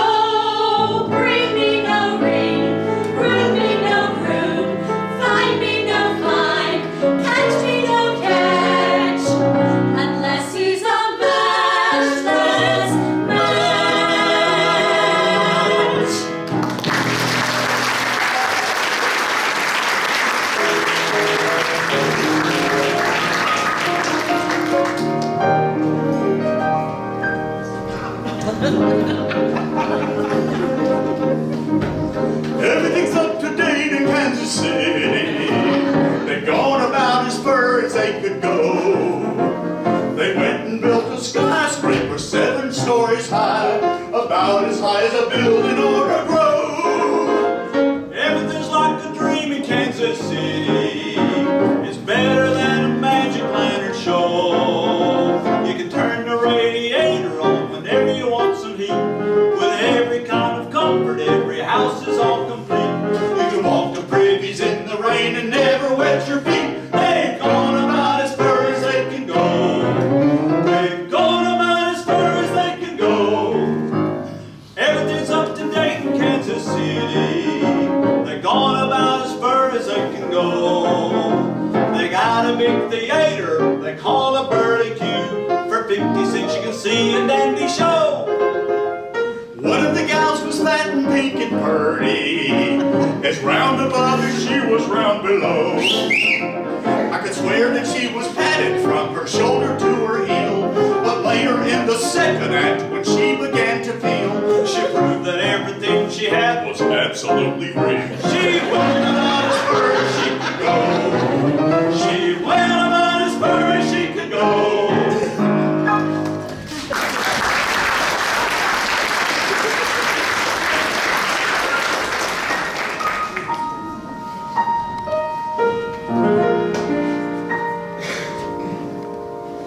bring me no ring, groom me no groom, find me no find, catch me no catch, unless he's a matchless match. Everything's up to date in Kansas City. They've gone about as far as they could go. They went and built a skyscraper 7 stories high, about as high as a building or a grove. Everything's like a dream in Kansas City. It's better than a magic lantern show. You can turn the radiator on whenever you want some heat. With every kind of comfort, every house is all complete. You can walk the privies in the rain and never wet your feet. They've gone about as far as they can go. They've gone about as far as they can go. Everything's up to date in Kansas City. They've gone about as far as they can go. They got a big theater they call a Burley Q. For 50 cents you can see a dandy show. One of the gals was fat and pink and purty, as round above as she was round below. I could swear that she was padded from her shoulder to her heel, but later in the second act, when she began to feel, She proved that everything she had was absolutely real. She went about as far as she could go. She went about as far as she could go.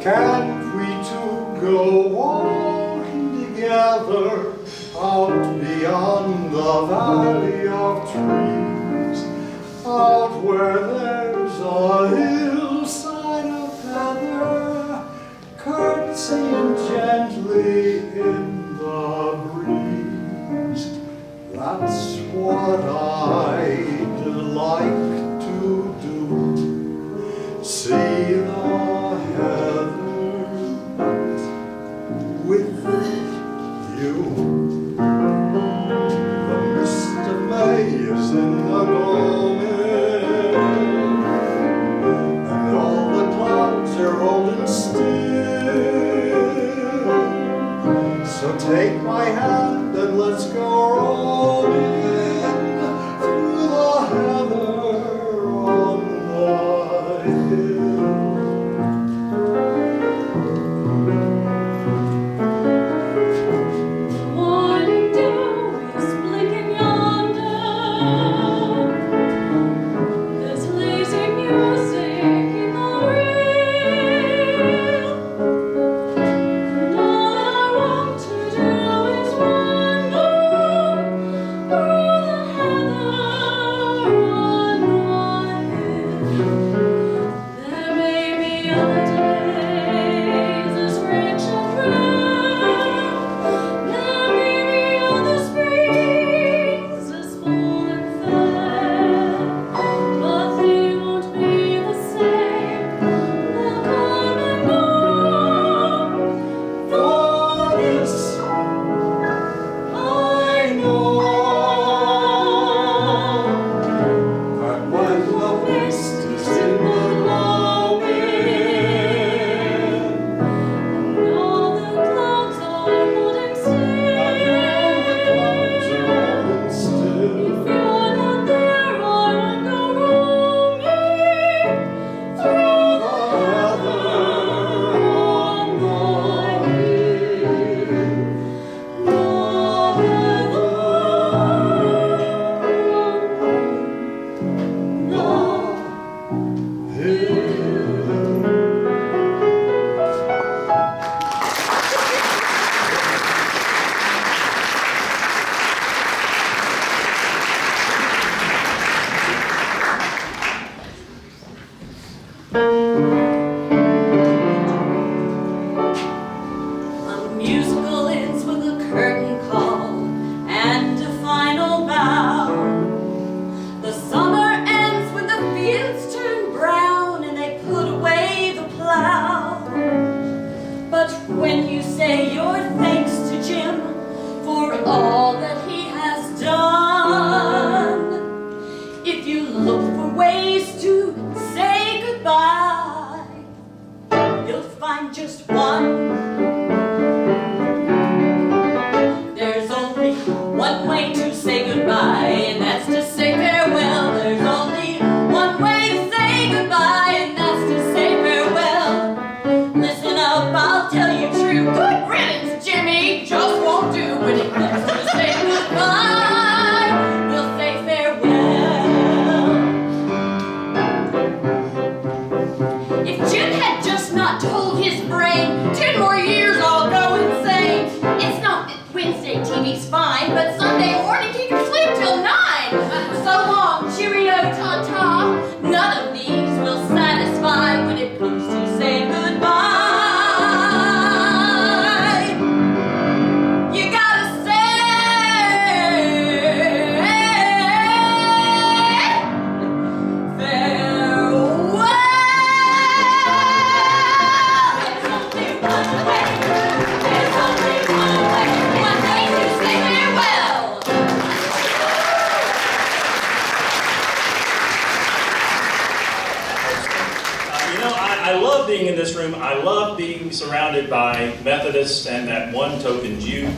Can't we two go walking together? out beyond the valley of trees, out where there's a hillside of heather, curtsying gently in the breeze. That's what I'd like to do, see the heather with you. The mist of May is in the gloaming, and all the clouds are rolling still. So take my hand and let's go rolling through the heather on the hill. The morning dew is blinking yonder. There's lazy music in the reel. And all I want to do is wander through the heather on my hill. There may be other days as rich and rare. There may be other springs as full and fair, but they won't be the same. They'll come and go. For this I know. And when the mist is in the gloaming, And all the clouds are holding still. If you're not there, I won't go roaming through the heather on my hill. The heather on the A musical ends with a curtain call and a final bow. The summer ends when the fields turn brown and they put away the plow. But when you say your thanks to Jim for all that he has done, if you look for ways to say goodbye, you'll find just one. There's only one way to say goodbye, and that's to say farewell. There's only one way to say goodbye, and that's to say farewell. Listen up, I'll tell you true. Good riddance, Jimmy, just won't do when it comes to say goodbye. We'll say farewell. If Jim had just not told his brain 10 more years I'll go insane. It's not that Wednesday TV's fine, but Sunday morning he can sleep till 9. So long, cheerio, ta-ta. None of these will satisfy when it comes to saying goodbye. You gotta say farewell. There's only one way. There's only one way. One way to say farewell. I love being in this room. I love being surrounded by Methodists and that one token Jew. And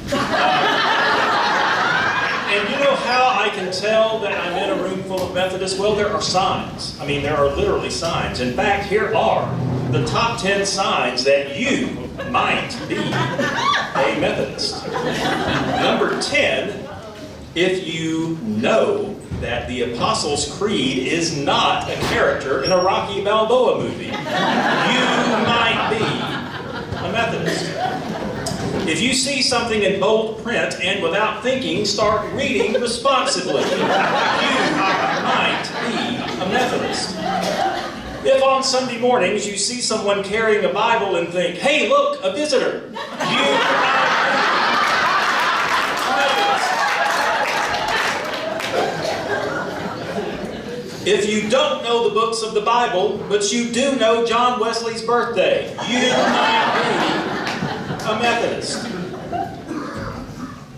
you know how I can tell that I'm in a room full of Methodists? Well, there are signs. I mean, there are literally signs. In fact, here are the top 10 signs that you might be a Methodist. Number 10, if you know that the Apostles' Creed is not a character in a Rocky Balboa movie, you might be a Methodist. If you see something in bold print and without thinking, start reading responsibly. You might be a Methodist. If on Sunday mornings you see someone carrying a Bible and think, hey, look, a visitor, you might be a Methodist. If you don't know the books of the Bible, but you do know John Wesley's birthday, you might be a Methodist.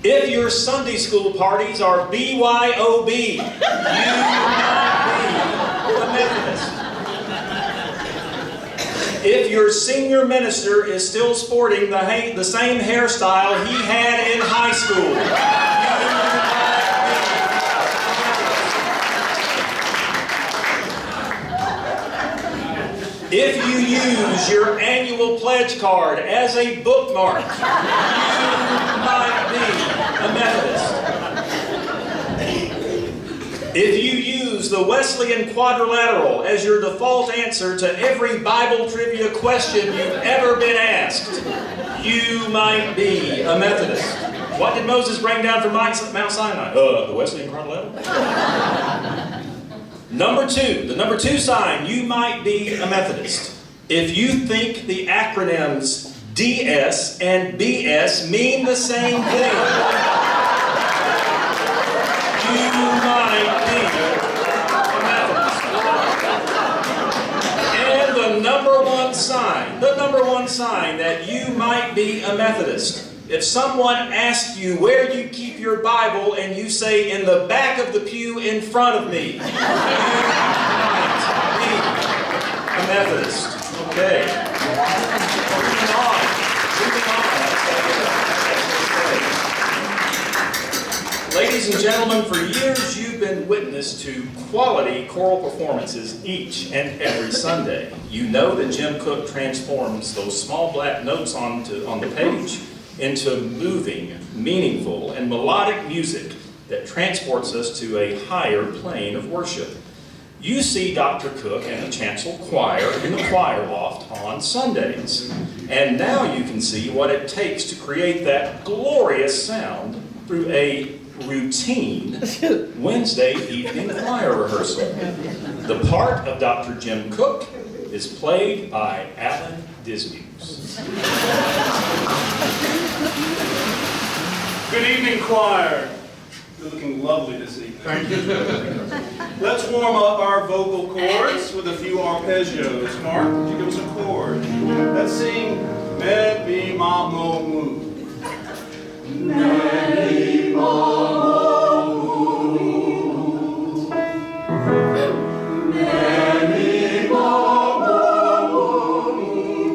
If your Sunday school parties are BYOB, you might be a Methodist. If your senior minister is still sporting the same hairstyle he had in high school, you might be. If you use your annual pledge card as a bookmark, you might be a Methodist. If you use the Wesleyan quadrilateral as your default answer to every Bible trivia question you've ever been asked, you might be a Methodist. What did Moses bring down from Mount Sinai? The Wesleyan quadrilateral. Number two, the number 2 sign, you might be a Methodist. If you think the acronyms DS and BS mean the same thing, you might be a Methodist. And the number one sign that you might be a Methodist. If someone asks you where you keep your Bible and you say, in the back of the pew in front of me, you might be a Methodist. Okay. Moving on. Ladies and gentlemen, for years you've been witness to quality choral performances each and every Sunday. You know that Jim Cook transforms those small black notes on the page into moving, meaningful, and melodic music that transports us to a higher plane of worship. You see Dr. Cook and the chancel choir in the choir loft on Sundays. And now you can see what it takes to create that glorious sound through a routine Wednesday evening choir rehearsal. The part of Dr. Jim Cook is played by Alan Dismuse. Good evening, choir. You're looking lovely this evening. Thank you. Let's warm up our vocal cords with a few arpeggios. Mark, would you give us a chord? Let's sing Me, Mi, Ma, Mo, Mu. Me, Mi, Ma, Mo, Mu. Me, Mi, Ma, Mo, Mu.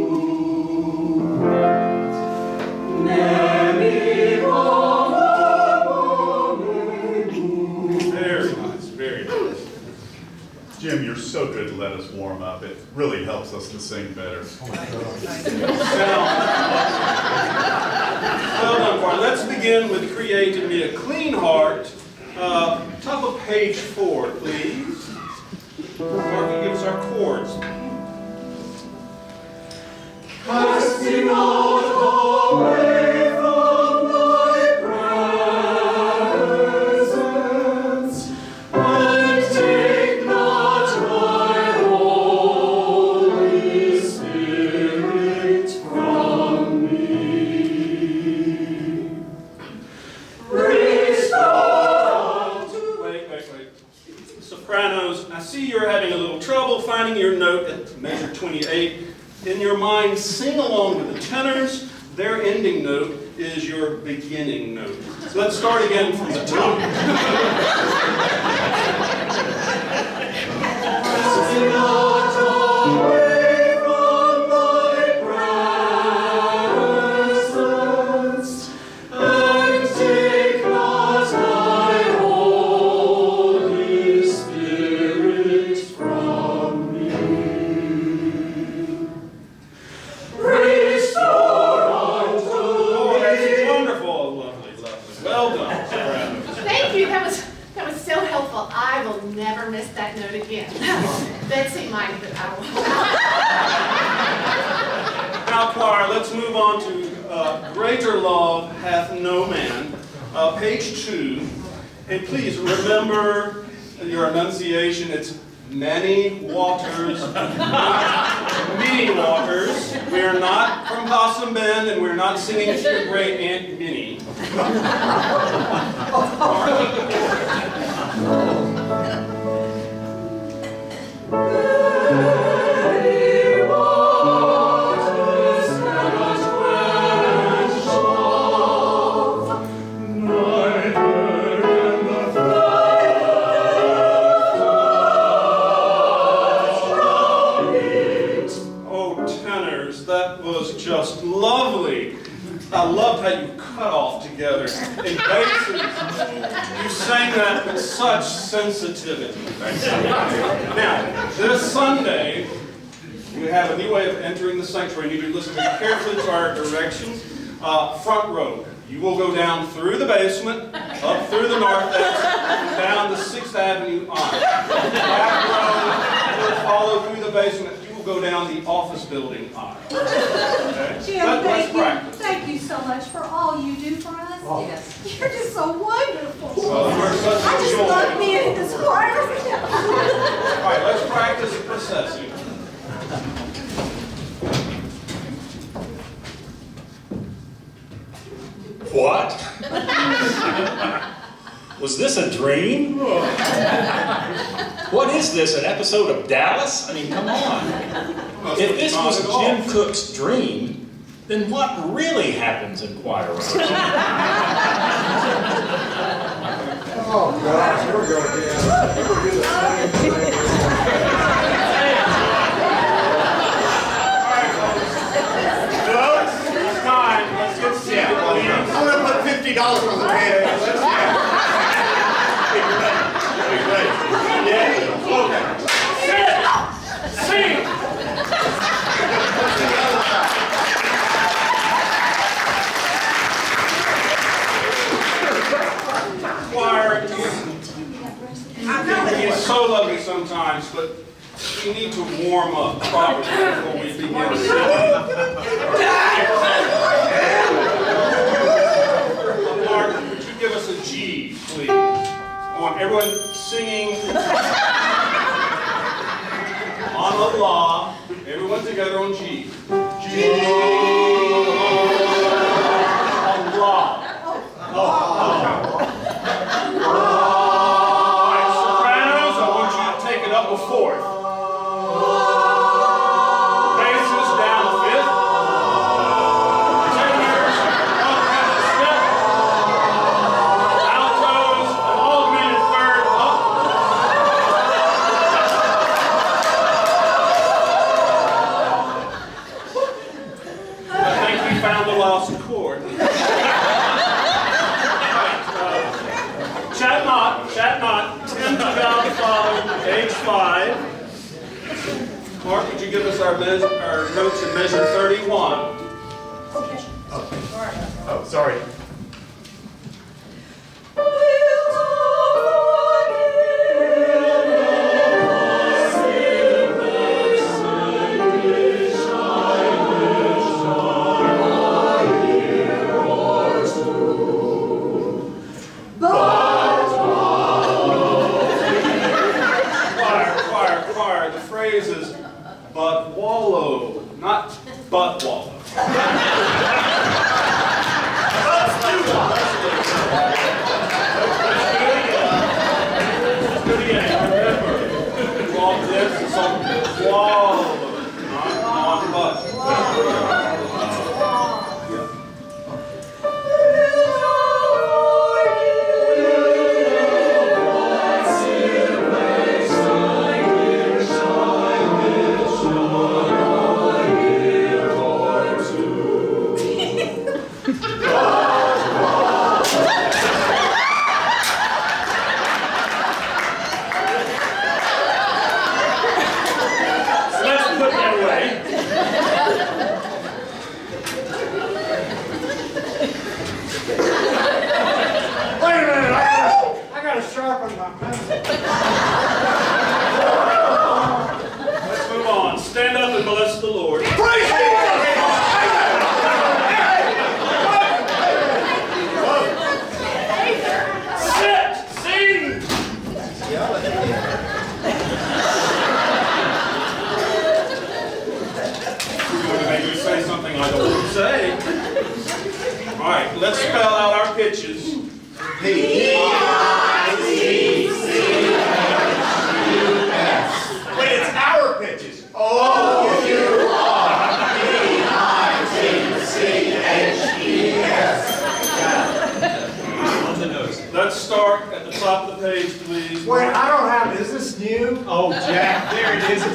Me, Mi, Ma, Very nice, very nice. Jim, you're so good to let us warm up. It really helps us to sing better. Well done, choir. Let's begin with Create in Me a Clean Heart. Top of page 4, please. Mark, you give us our chords. Cast me not away from thy presence, and take not thy Holy Spirit from me. Restore. Wait. Sopranos, I see you're having a little trouble finding your note at measure 28. In your mind, sing along with the tenors. Their ending note is your beginning note. So let's start again from the top. Sing not away from thy presence, and take not thy Holy Spirit from me. Restore unto me. That's wonderful. Lovely. Well done. Thank you. That was so helpful. I will never miss that note again. Betsy might, but I won't. Now, choir, let's move on to Greater greater love hath no man. Page 2. And please remember your enunciation. It's many waters, not many waters. We are not from Possum Bend, and we're not singing to your great Aunt Minnie. Just lovely. I loved how you cut off together in basses. You sang that with such sensitivity. Now, this Sunday, we have a new way of entering the sanctuary. You need to listen carefully to our directions. Front row. You will go down through the basement, up through the north exit, and down the 6th Avenue aisle. Back row, you will follow through the basement. Go down the office building aisle. Okay? Jim, Let's practice. thank you so much for all you do for us. Yes. You're just so wonderful. We're such I just joy. love being in this choir. All right, let's practice processing. What? Was this a dream? What is this, an episode of Dallas? I mean, come on. If this was Jim Cook's dream, then what really happens in choir room? Oh, gosh, here we go again. Here we do the same thing. It's time. Let's get seated, please. I'm going to put $50 on the table. It's so lovely sometimes, but we need to warm up properly before we begin singing. Mark, would you give us a G, please? I want everyone singing on the La. Everyone together on G. G. On La. Fourth. Basses down the 5th. Tenors, alternative step. Altos, an augmented 3rd up. I think we found the lost chord. Chat not. 10 to down follow, page 5. Mark, would you give us our notes in measure 31? Okay. Oh, sorry. Choir, the phrase is, but wallow, not but wallow. Let's do it again. Remember, all this is on wallow, not on but.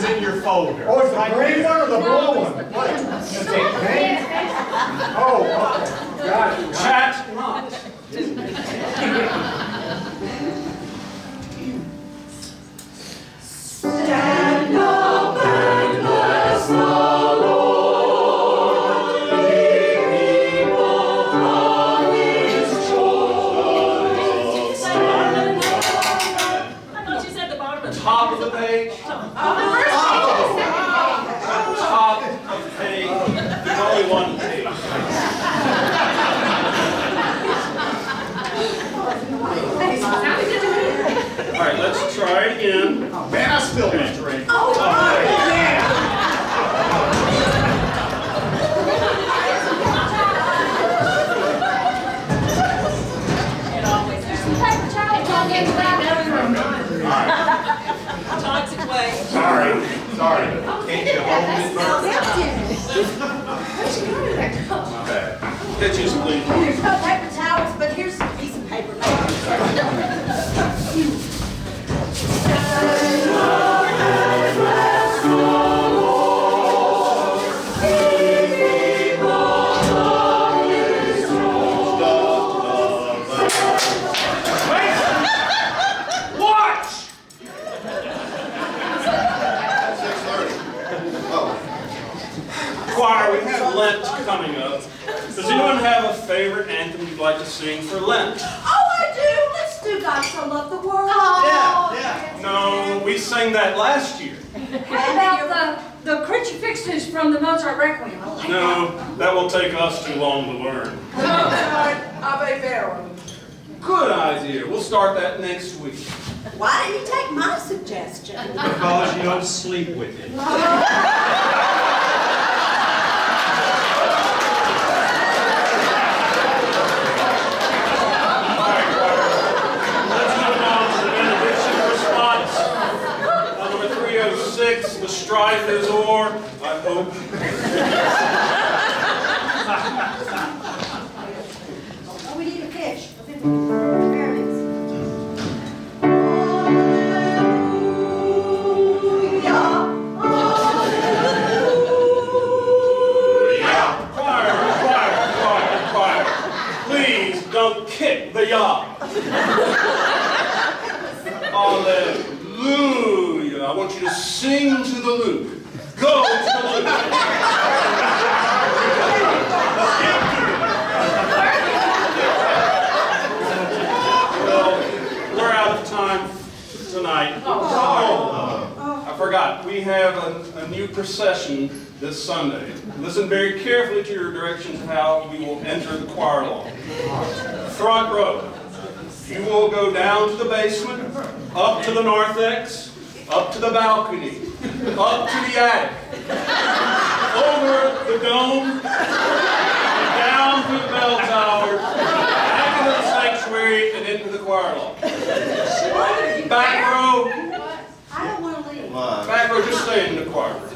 is in your folder. Oh, it's the green one or the blue one? What? It's a green? Oh, okay. Got it. Chat not. Stand up and bless the Lord, ye people from his shores. Stand up. I thought you said the bottom of the Top of the page. Top of the page. There's only one page. All right, let's try it again. Oh, man, I spilled my drink. toxic way. Sorry. Can't you hold it first? Pitches, please. There's no paper towels, but here's a piece of paper. Watch! 6:30. Oh. Choir, we have Lent coming up. Does anyone have a favorite anthem you'd like to sing for Lent? Oh, I do. Let's do God So Loved the World. Yeah. No, we sang that last year. How about the Crucifixus from the Mozart Requiem? I like No, that will take us too long to learn. Ave Verum. Good idea. We'll start that next week. Why didn't you take my suggestion? Because you don't sleep with it. Let's move on to the benediction response. Number 306, the strife is o'er, I hope. Oh, we need a fish. Okay. There it is. Choir. Please don't kick the yah. Hallelujah. I want you to sing to the lute. Go to the lute. Well, we're out of time tonight. Oh, I forgot. We have a new procession this Sunday. Listen very carefully to your directions of how you will enter the choir lawn. Front row. You will go down to the basement, up to the narthex, up to the balcony, up to the attic, over the dome, down through the bell tower, back into the sanctuary, and into the choir lawn. Back row. I don't want to leave. Back row, just stay in the choir room.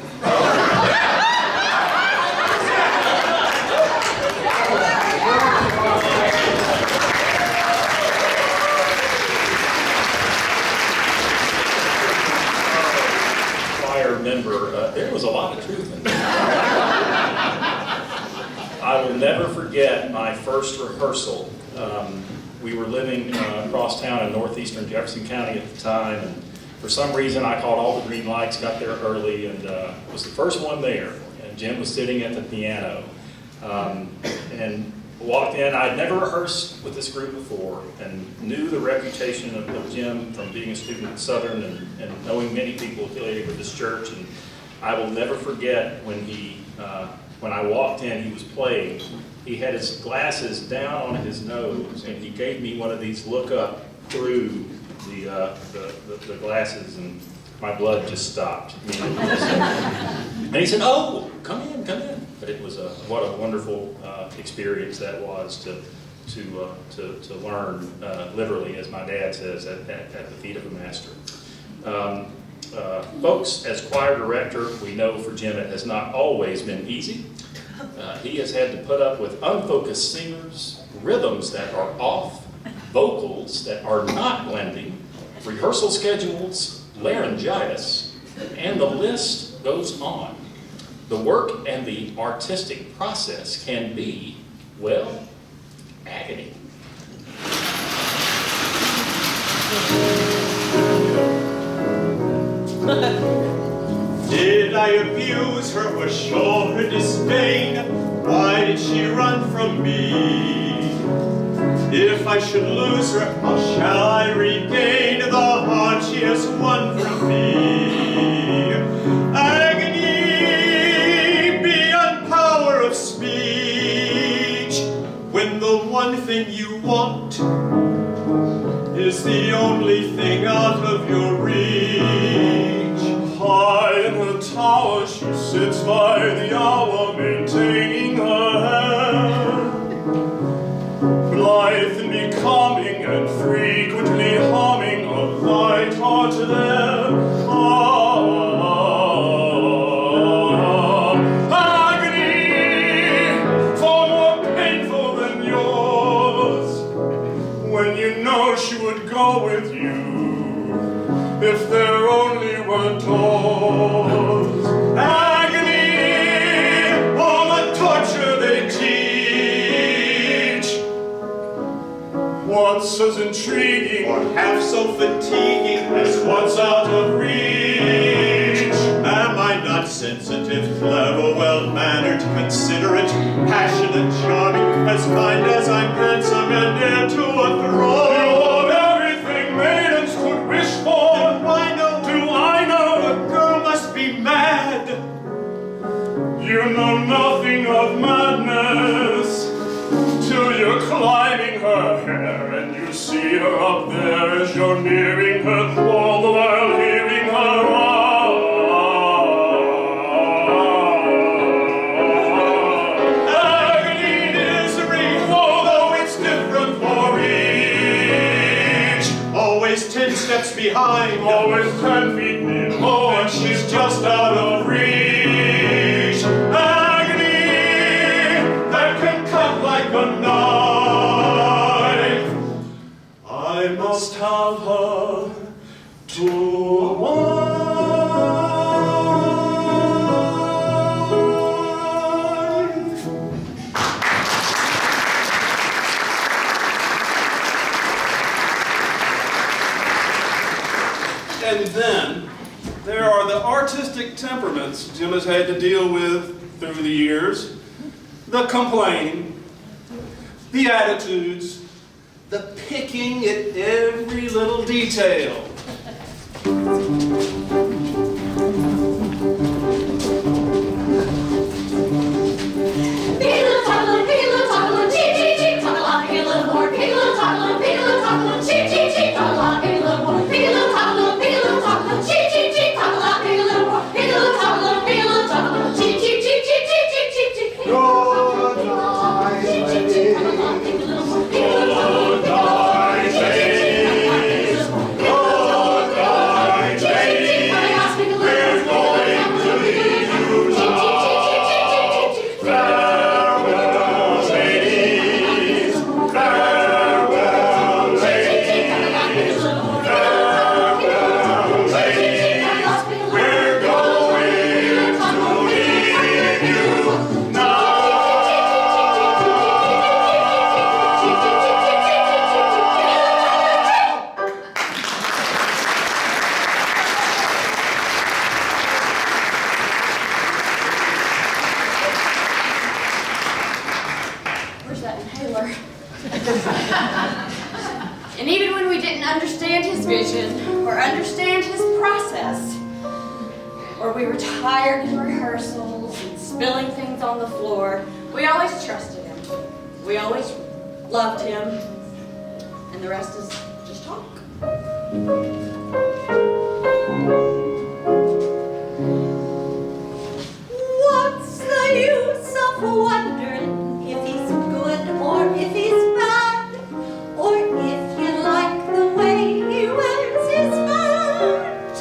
Choir member, there was a lot of truth in that. I will never forget my first rehearsal. We were living across town in northeastern Jefferson County at the time, and for some reason I caught all the green lights, got there early, and was the first one there. And Jim was sitting at the piano, and walked in. I'd never rehearsed with this group before, and knew the reputation of Jim from being a student at Southern and knowing many people affiliated with this church. And I will never forget when when I walked in, he was playing. He had his glasses down on his nose, and he gave me one of these look up through the glasses, and my blood just stopped. And he said, "Oh, come in." But it was what a wonderful experience that was to learn literally, as my dad says, at the feet of a master. Folks, as choir director, we know for Jim it has not always been easy. He has had to put up with unfocused singers, rhythms that are off, vocals that are not blending, rehearsal schedules, laryngitis, And the list goes on. The work and the artistic process can be, well, agony. Did I abuse her or show her disdain? Why did she run from me? If I should lose her, how shall I regain the heart she has won from me? Agony beyond power of speech, when the one thing you want is the only thing out of your reach. High in her tower she sits by the hour, maintaining her hand, blithe and becoming and frequently humming a light heart there. Agony, far more painful than yours, when you know she would go with you if there only were doors. Agony, all the torture they teach, what's as intriguing or half so fatiguing as what's out of reach? Am I not sensitive, clever, well-mannered, considerate, passionate, charming, as kind as I'm handsome and heir to a throne? You want everything maidens could wish for. Then why do I know a girl must be mad? You know nothing of madness till you're climbing her hair and you see her up there as you're nearing her, all the while hearing her agony, misery, although it's different for each. Always 10 steps behind, always 10 feet below, and she's just out of reach. Agony that can cut like a knife. I must have her to wife. And then there are the artistic temperaments Jim has had to deal with through the years, the complaining, the attitudes, the picking at every little detail. Where's that inhaler? And even when we didn't understand his vision or understand his process, or we were tired in rehearsals and spilling things on the floor, we always trusted him. We always loved him, and the rest is just talk. What's the use of wondering if he's good or if he's bad, or if you like the way he wears his hat?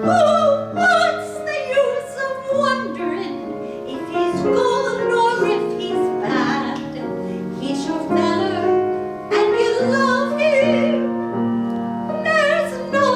Oh, what's the use of wondering if he's good or if he's bad? He's your fella and you love him. There's no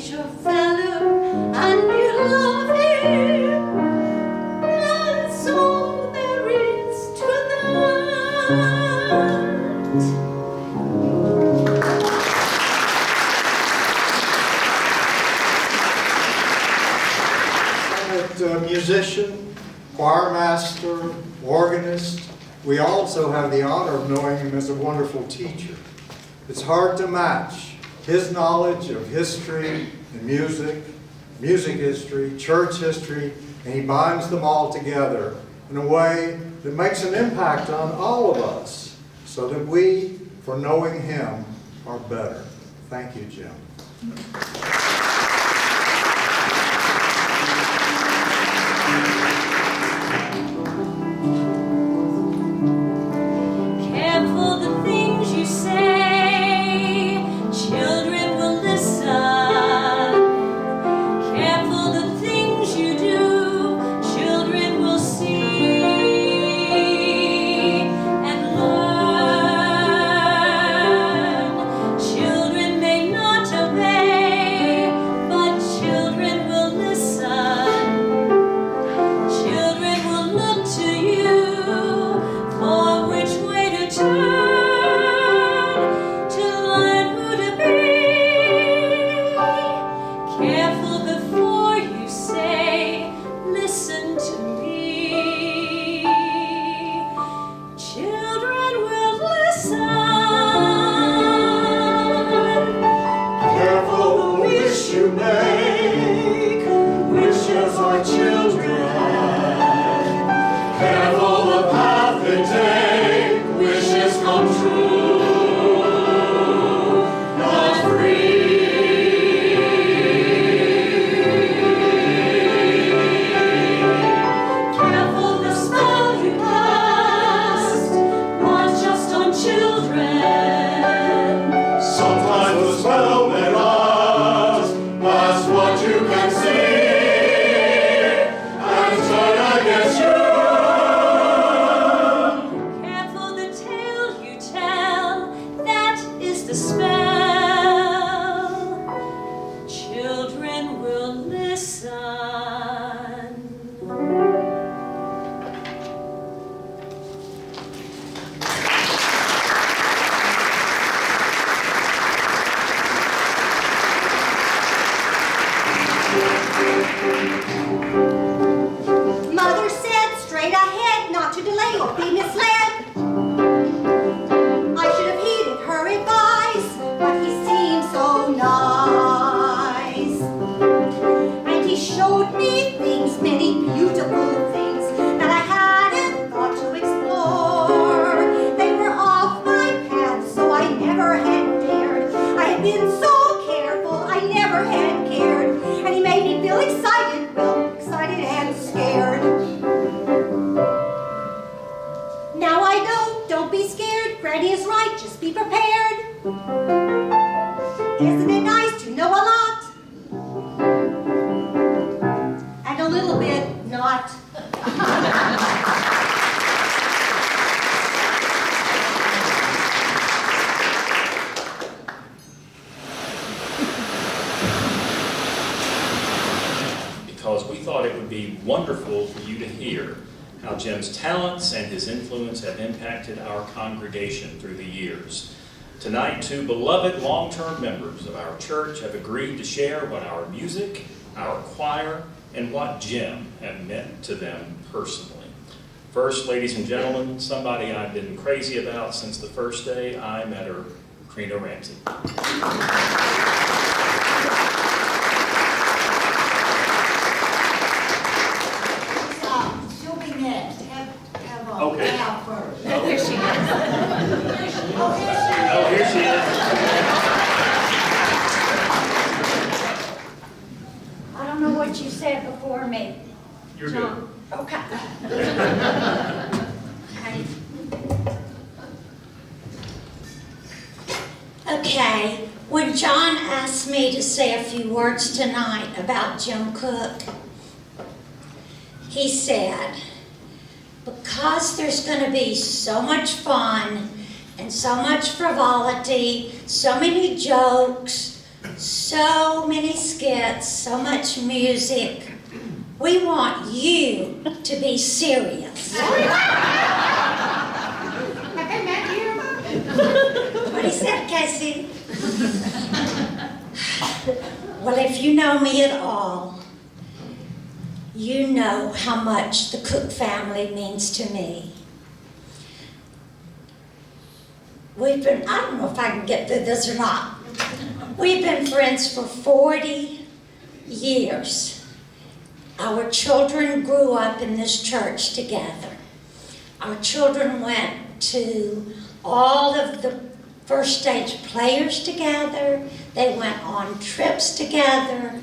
he's your fellow and you love him. That's all there is to that. Musician, choir master, organist. We also have the honor of knowing him as a wonderful teacher. It's hard to match his knowledge of history and music history, church history, and he binds them all together in a way that makes an impact on all of us so that we, for knowing him, are better. Thank you, Jim. Careful the things you say, children will listen. Careful the things you do, children will see and learn. Children may not obey, but children will listen. Children will look to you for which way to turn to learn who to be. Careful before you say, listen to me. Children will listen. Careful the wish you make, wishes are children. Careful the path they take, wishes come true, not free. Careful the spell you cast, not just on children. Sometimes the spell may last past what you can see and turn against you. Careful the tale you tell, that is the spell. Children will listen. Mother said straight ahead, not to delay or be misled. I should have heeded her advice, but he seemed so nice. And he showed me things, many beautiful things that I hadn't thought to explore. They were off my path, so I never had dared. I had been so careful, I never had cared. And he made me feel excited, well, excited and scared. Now I know, don't be scared. Granny is right, just be prepared. Isn't it nice to know a lot? And a little bit not. Because we thought it would be wonderful for you to hear how Jim's talents and his influence have impacted our congregation through the years. Tonight, two beloved long-term members of our church have agreed to share what our music, our choir, and what Jim have meant to them personally. First, ladies and gentlemen, somebody I've been crazy about since the first day I met her, Trina Ramsey. She'll be next. Have Okay. Al first. Oh, There she is. Oh, here she is. I don't know what you said before me. You're good. John. Okay. Okay, when John asked me to say a few words tonight about Jim Cook, he said, because there's going to be so much fun and so much frivolity, so many jokes, So many skits, so much music. We want you to be serious. Have they met you? What he said, Casey? Well, if you know me at all, you know how much the Cook family means to me. I don't know if I can get through this or not. We've been friends for 40 years. Our children grew up in this church together. Our children went to all of the First Stage Players together. They went on trips together.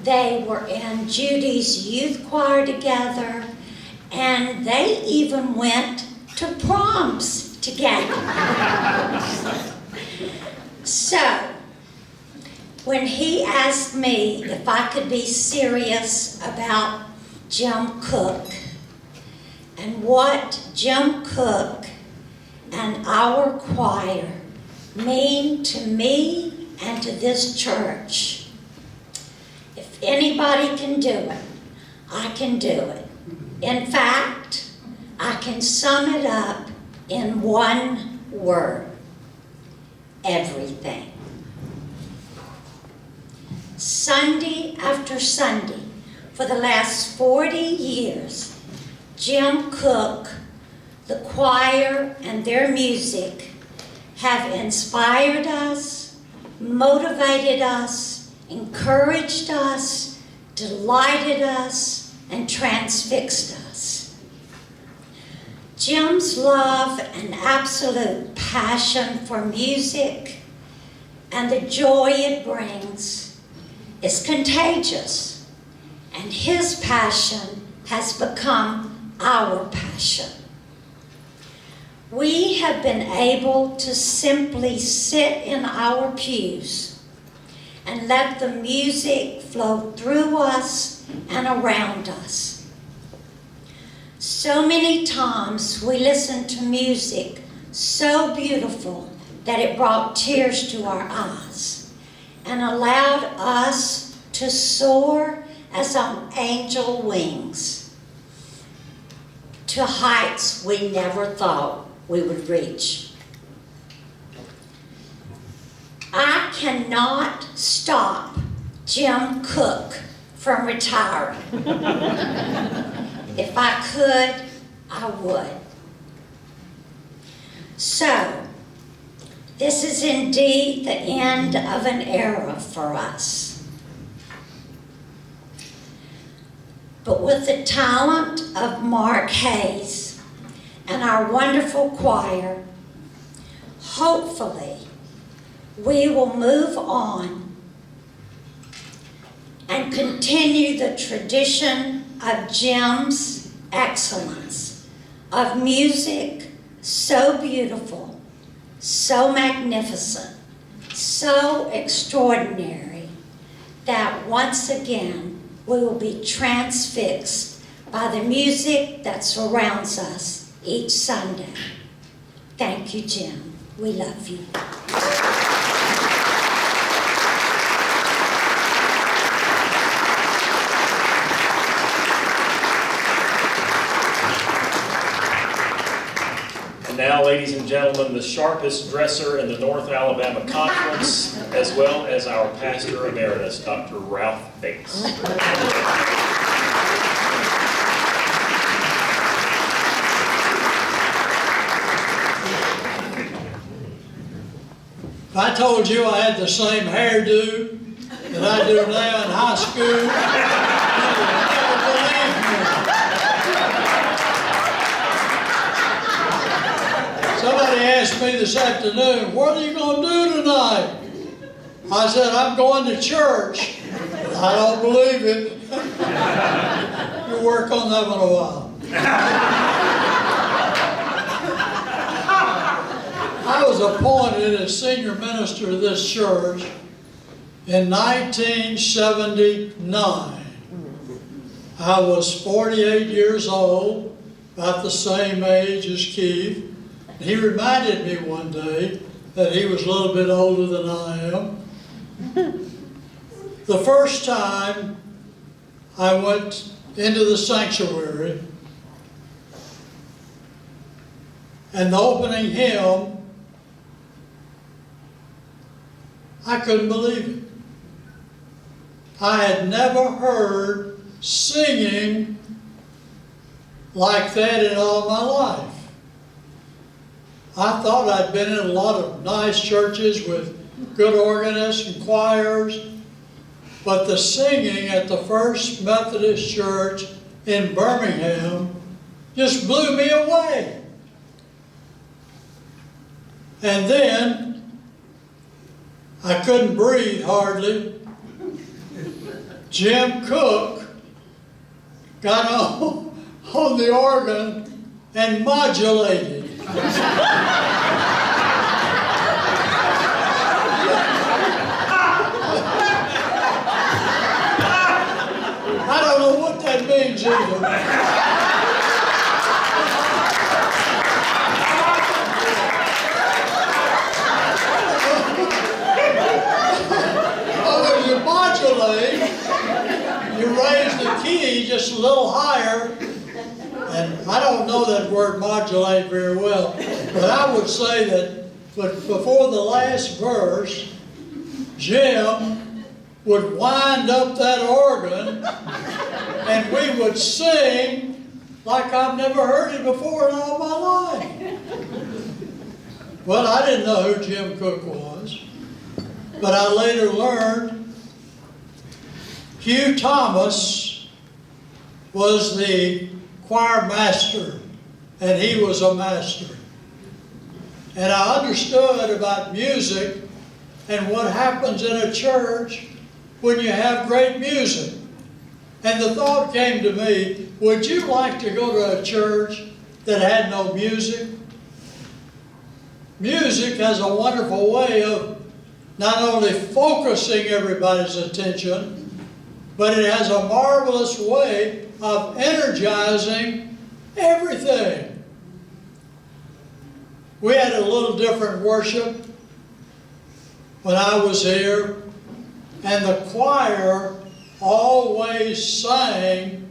They were in Judy's youth choir together. And they even went to proms together. So, when he asked me if I could be serious about Jim Cook and what Jim Cook and our choir mean to me and to this church, if anybody can do it, I can do it. In fact, I can sum it up in one word: everything. Sunday after Sunday, for the last 40 years, Jim Cook, the choir, and their music have inspired us, motivated us, encouraged us, delighted us, and transfixed us. Jim's love and absolute passion for music and the joy it brings is contagious, and his passion has become our passion. We have been able to simply sit in our pews and let the music flow through us and around us. So many times we listened to music so beautiful that it brought tears to our eyes and allowed us to soar as on angel wings to heights we never thought we would reach. I cannot stop Jim Cook from retiring. If I could, I would. So, this is indeed the end of an era for us. But with the talent of Mark Hayes and our wonderful choir, hopefully we will move on and continue the tradition of Jim's excellence, of music so beautiful, so magnificent, so extraordinary, that once again we will be transfixed by the music that surrounds us each Sunday. Thank you, Jim. We love you. Now, ladies and gentlemen, the sharpest dresser in the North Alabama Conference, as well as our pastor emeritus, Dr. Ralph Bates. If I told you I had the same hairdo that I do now in high school, you would never believe me. Somebody asked me this afternoon, what are you going to do tonight? I said, I'm going to church. I don't believe it. You'll work on that one a while. I was appointed as senior minister of this church in 1979. I was 48 years old, about the same age as Keith. He reminded me one day that he was a little bit older than I am. The first time I went into the sanctuary and the opening hymn, I couldn't believe it. I had never heard singing like that in all my life. I thought I'd been in a lot of nice churches with good organists and choirs, but the singing at the First Methodist Church in Birmingham just blew me away. And then I couldn't breathe hardly. Jim Cook got on the organ and modulated. I don't know what that means either. When you modulate, you raise the key just a little higher, and I don't know that word modulate very well, but I would say that before the last verse, Jim would wind up that organ, and we would sing like I've never heard it before in all my life. Well, I didn't know who Jim Cook was, but I later learned Hugh Thomas was the choir master, and he was a master. And I understood about music and what happens in a church when you have great music. And the thought came to me, would you like to go to a church that had no music? Music has a wonderful way of not only focusing everybody's attention, but it has a marvelous way of energizing everything. We had a little different worship when I was here, and the choir always sang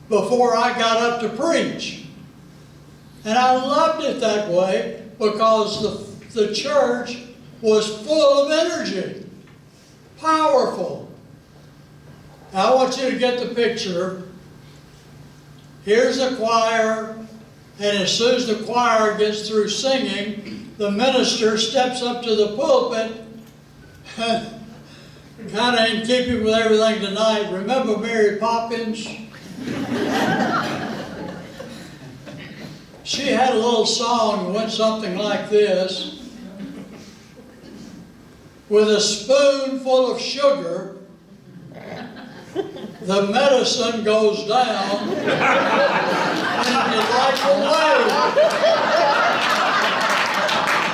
before I got up to preach. And I loved it that way because the church was full of energy, powerful. Now I want you to get the picture. Here's the choir, and as soon as the choir gets through singing, the minister steps up to the pulpit, kind of in keeping with everything tonight. Remember Mary Poppins? She had a little song that went something like this. With a spoonful of sugar, the medicine goes down in a delightful way.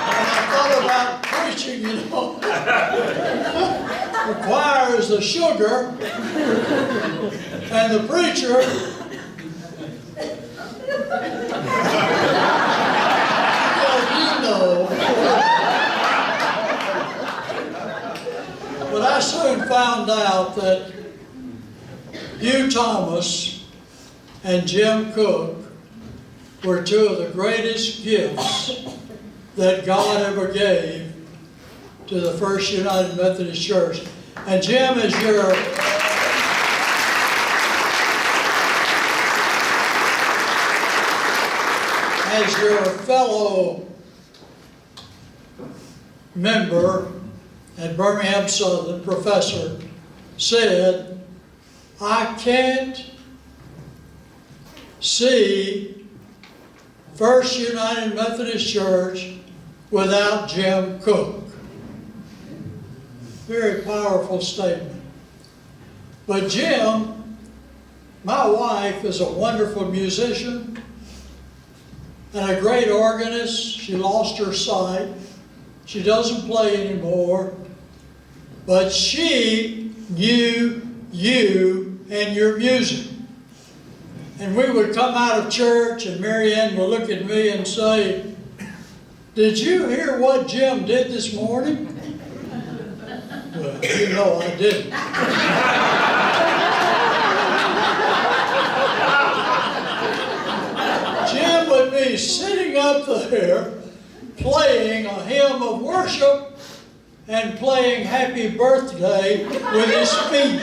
And I thought about preaching, you know. The choir is the sugar, and the preacher you know. But I soon found out that Hugh Thomas and Jim Cook were two of the greatest gifts that God ever gave to the First United Methodist Church. And Jim, as your fellow member at Birmingham Southern, professor, said, I can't see First United Methodist Church without Jim Cook. Very powerful statement. But Jim, my wife, is a wonderful musician and a great organist. She lost her sight. She doesn't play anymore. But she knew you and your music. And we would come out of church and Mary Ann would look at me and say, did you hear what Jim did this morning? Well, you know I didn't. Jim would be sitting up there playing a hymn of worship and playing Happy Birthday with his feet.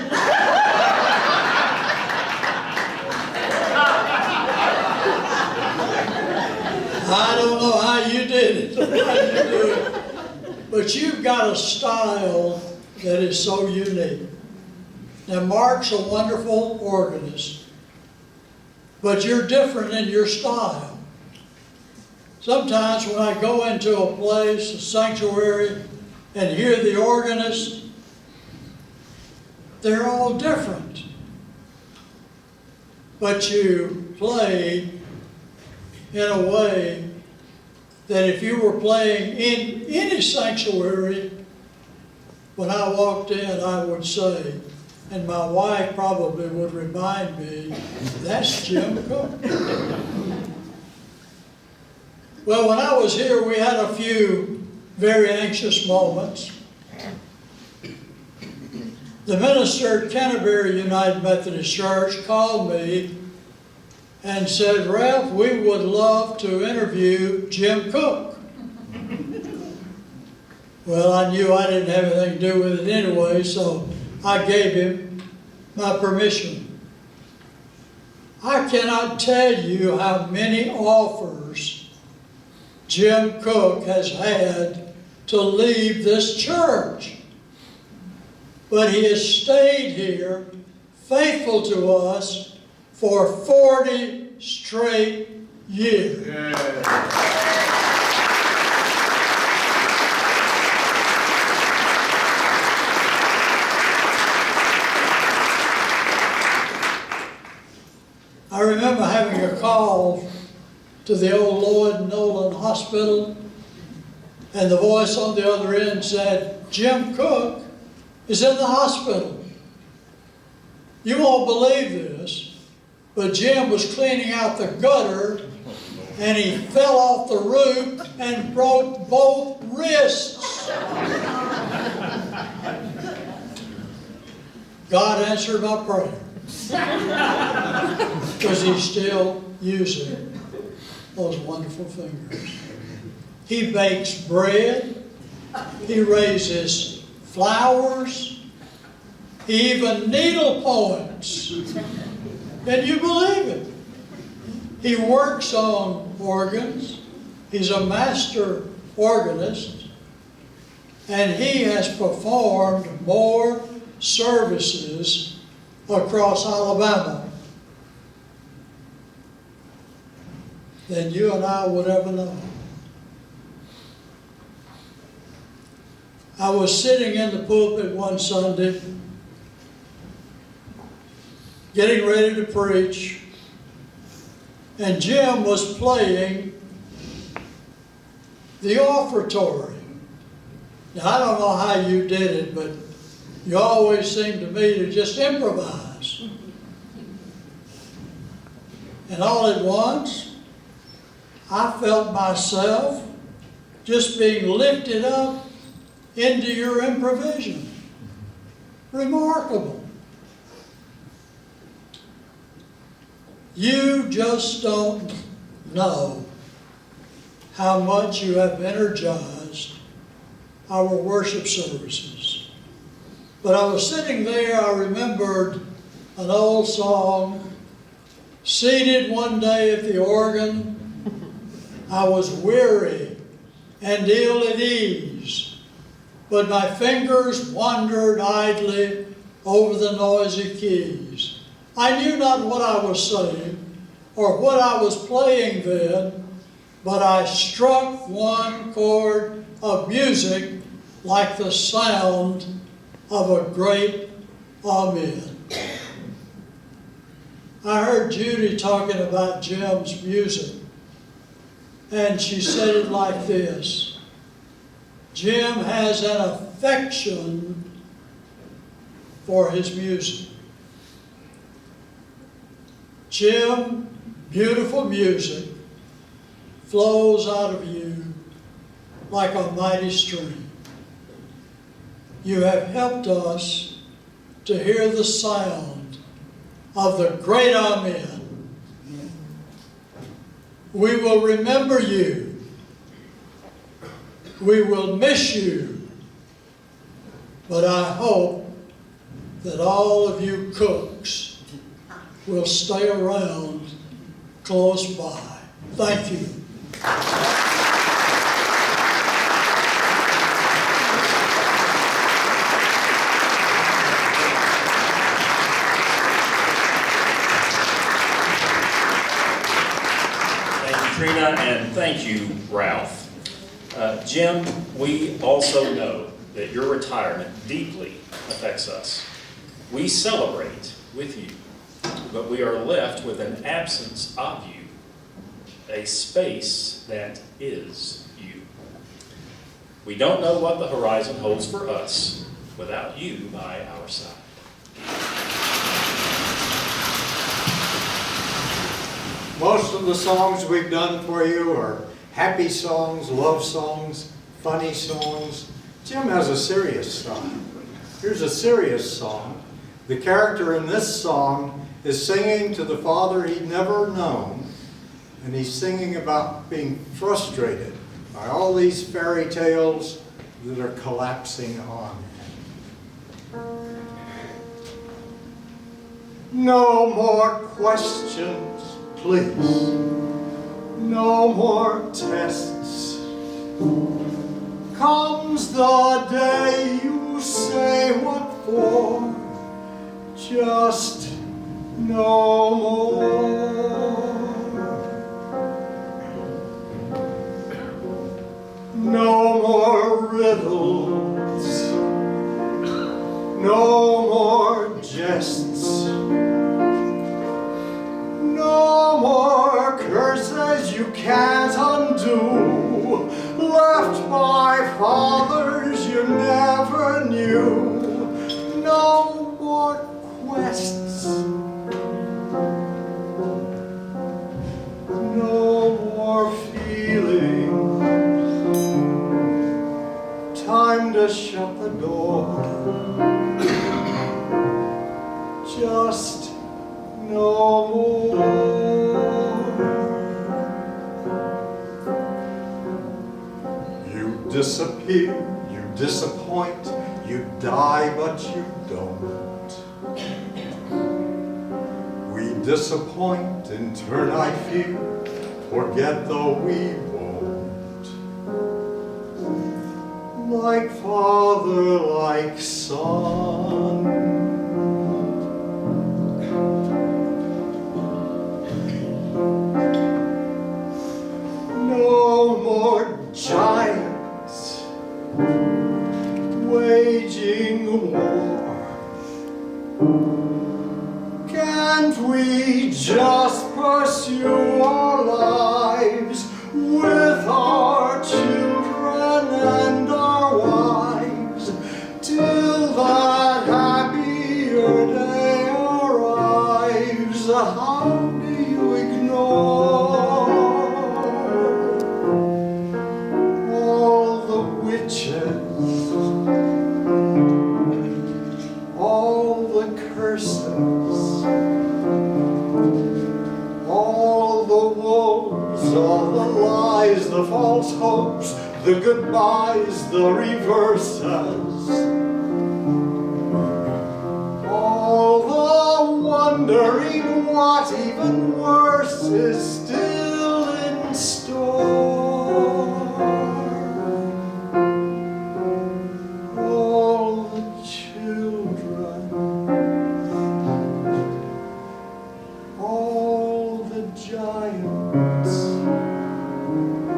I don't know how you did it, or how you do it, but you've got a style that is so unique. Now, Mark's a wonderful organist, but you're different in your style. Sometimes when I go into a place, a sanctuary, and hear the organist, they're all different. But you play in a way that if you were playing in any sanctuary, when I walked in, I would say, and my wife probably would remind me, that's Jim Cook. Well, when I was here, we had a few very anxious moments. The minister at Canterbury United Methodist Church called me and said, Ralph, we would love to interview Jim Cook. Well, I knew I didn't have anything to do with it anyway, so I gave him my permission. I cannot tell you how many offers Jim Cook has had to leave this church. But he has stayed here, faithful to us, for 40 straight years. I remember having a call to the old Lloyd Nolan Hospital, and the voice on the other end said, Jim Cook is in the hospital. You won't believe this, but Jim was cleaning out the gutter, and he fell off the roof and broke both wrists. God answered my prayer, because he's still using those wonderful fingers. He bakes bread. He raises flowers. He even needle points. Can you believe it? He works on organs. He's a master organist. And he has performed more services across Alabama than you and I would ever know. I was sitting in the pulpit one Sunday, getting ready to preach, and Jim was playing the offertory. Now, I don't know how you did it, but you always seemed to me to just improvise. And all at once, I felt myself just being lifted up into your improvisation. Remarkable. You just don't know how much you have energized our worship services. But I was sitting there, I remembered an old song, seated one day at the organ. I was weary and ill at ease, but my fingers wandered idly over the noisy keys. I knew not what I was saying or what I was playing then, but I struck one chord of music like the sound of a great amen. I heard Judy talking about Jim's music, and she said it like this: Jim has an affection for his music. Jim, beautiful music flows out of you like a mighty stream. you have helped us to hear the sound of the great Amen. We will remember you. We will miss you. But I hope that all of you cooks will stay around close by. Thank you. Trina, and thank you, Ralph. Jim, we also know that your retirement deeply affects us. We celebrate with you, but we are left with an absence of you, a space that is you. We don't know what the horizon holds for us without you by our side. Most of the songs we've done for you are happy songs, love songs, funny songs. Jim has a serious song. Here's a serious song. The character in this song is singing to the father he'd never known, and he's singing about being frustrated by all these fairy tales that are collapsing on him. No more questions, please. No more tests. Comes the day you say what for. Just no more. No more riddles. No more jests. No more curses you can't undo, left by fathers you never knew. No more quests. No more feelings. Time to shut the door. Just no more. You disappear, you disappoint, you die but you don't. We disappoint in turn I fear, forget though we won't. Like father, like son. No more giants waging war. Can't we just pursue our lives with our children and our wives till that happier day arrives? How do you ignore all the witches, all the curses, all the woes, all the lies, the false hopes, the goodbyes, the reverses, all the wondering what even worse is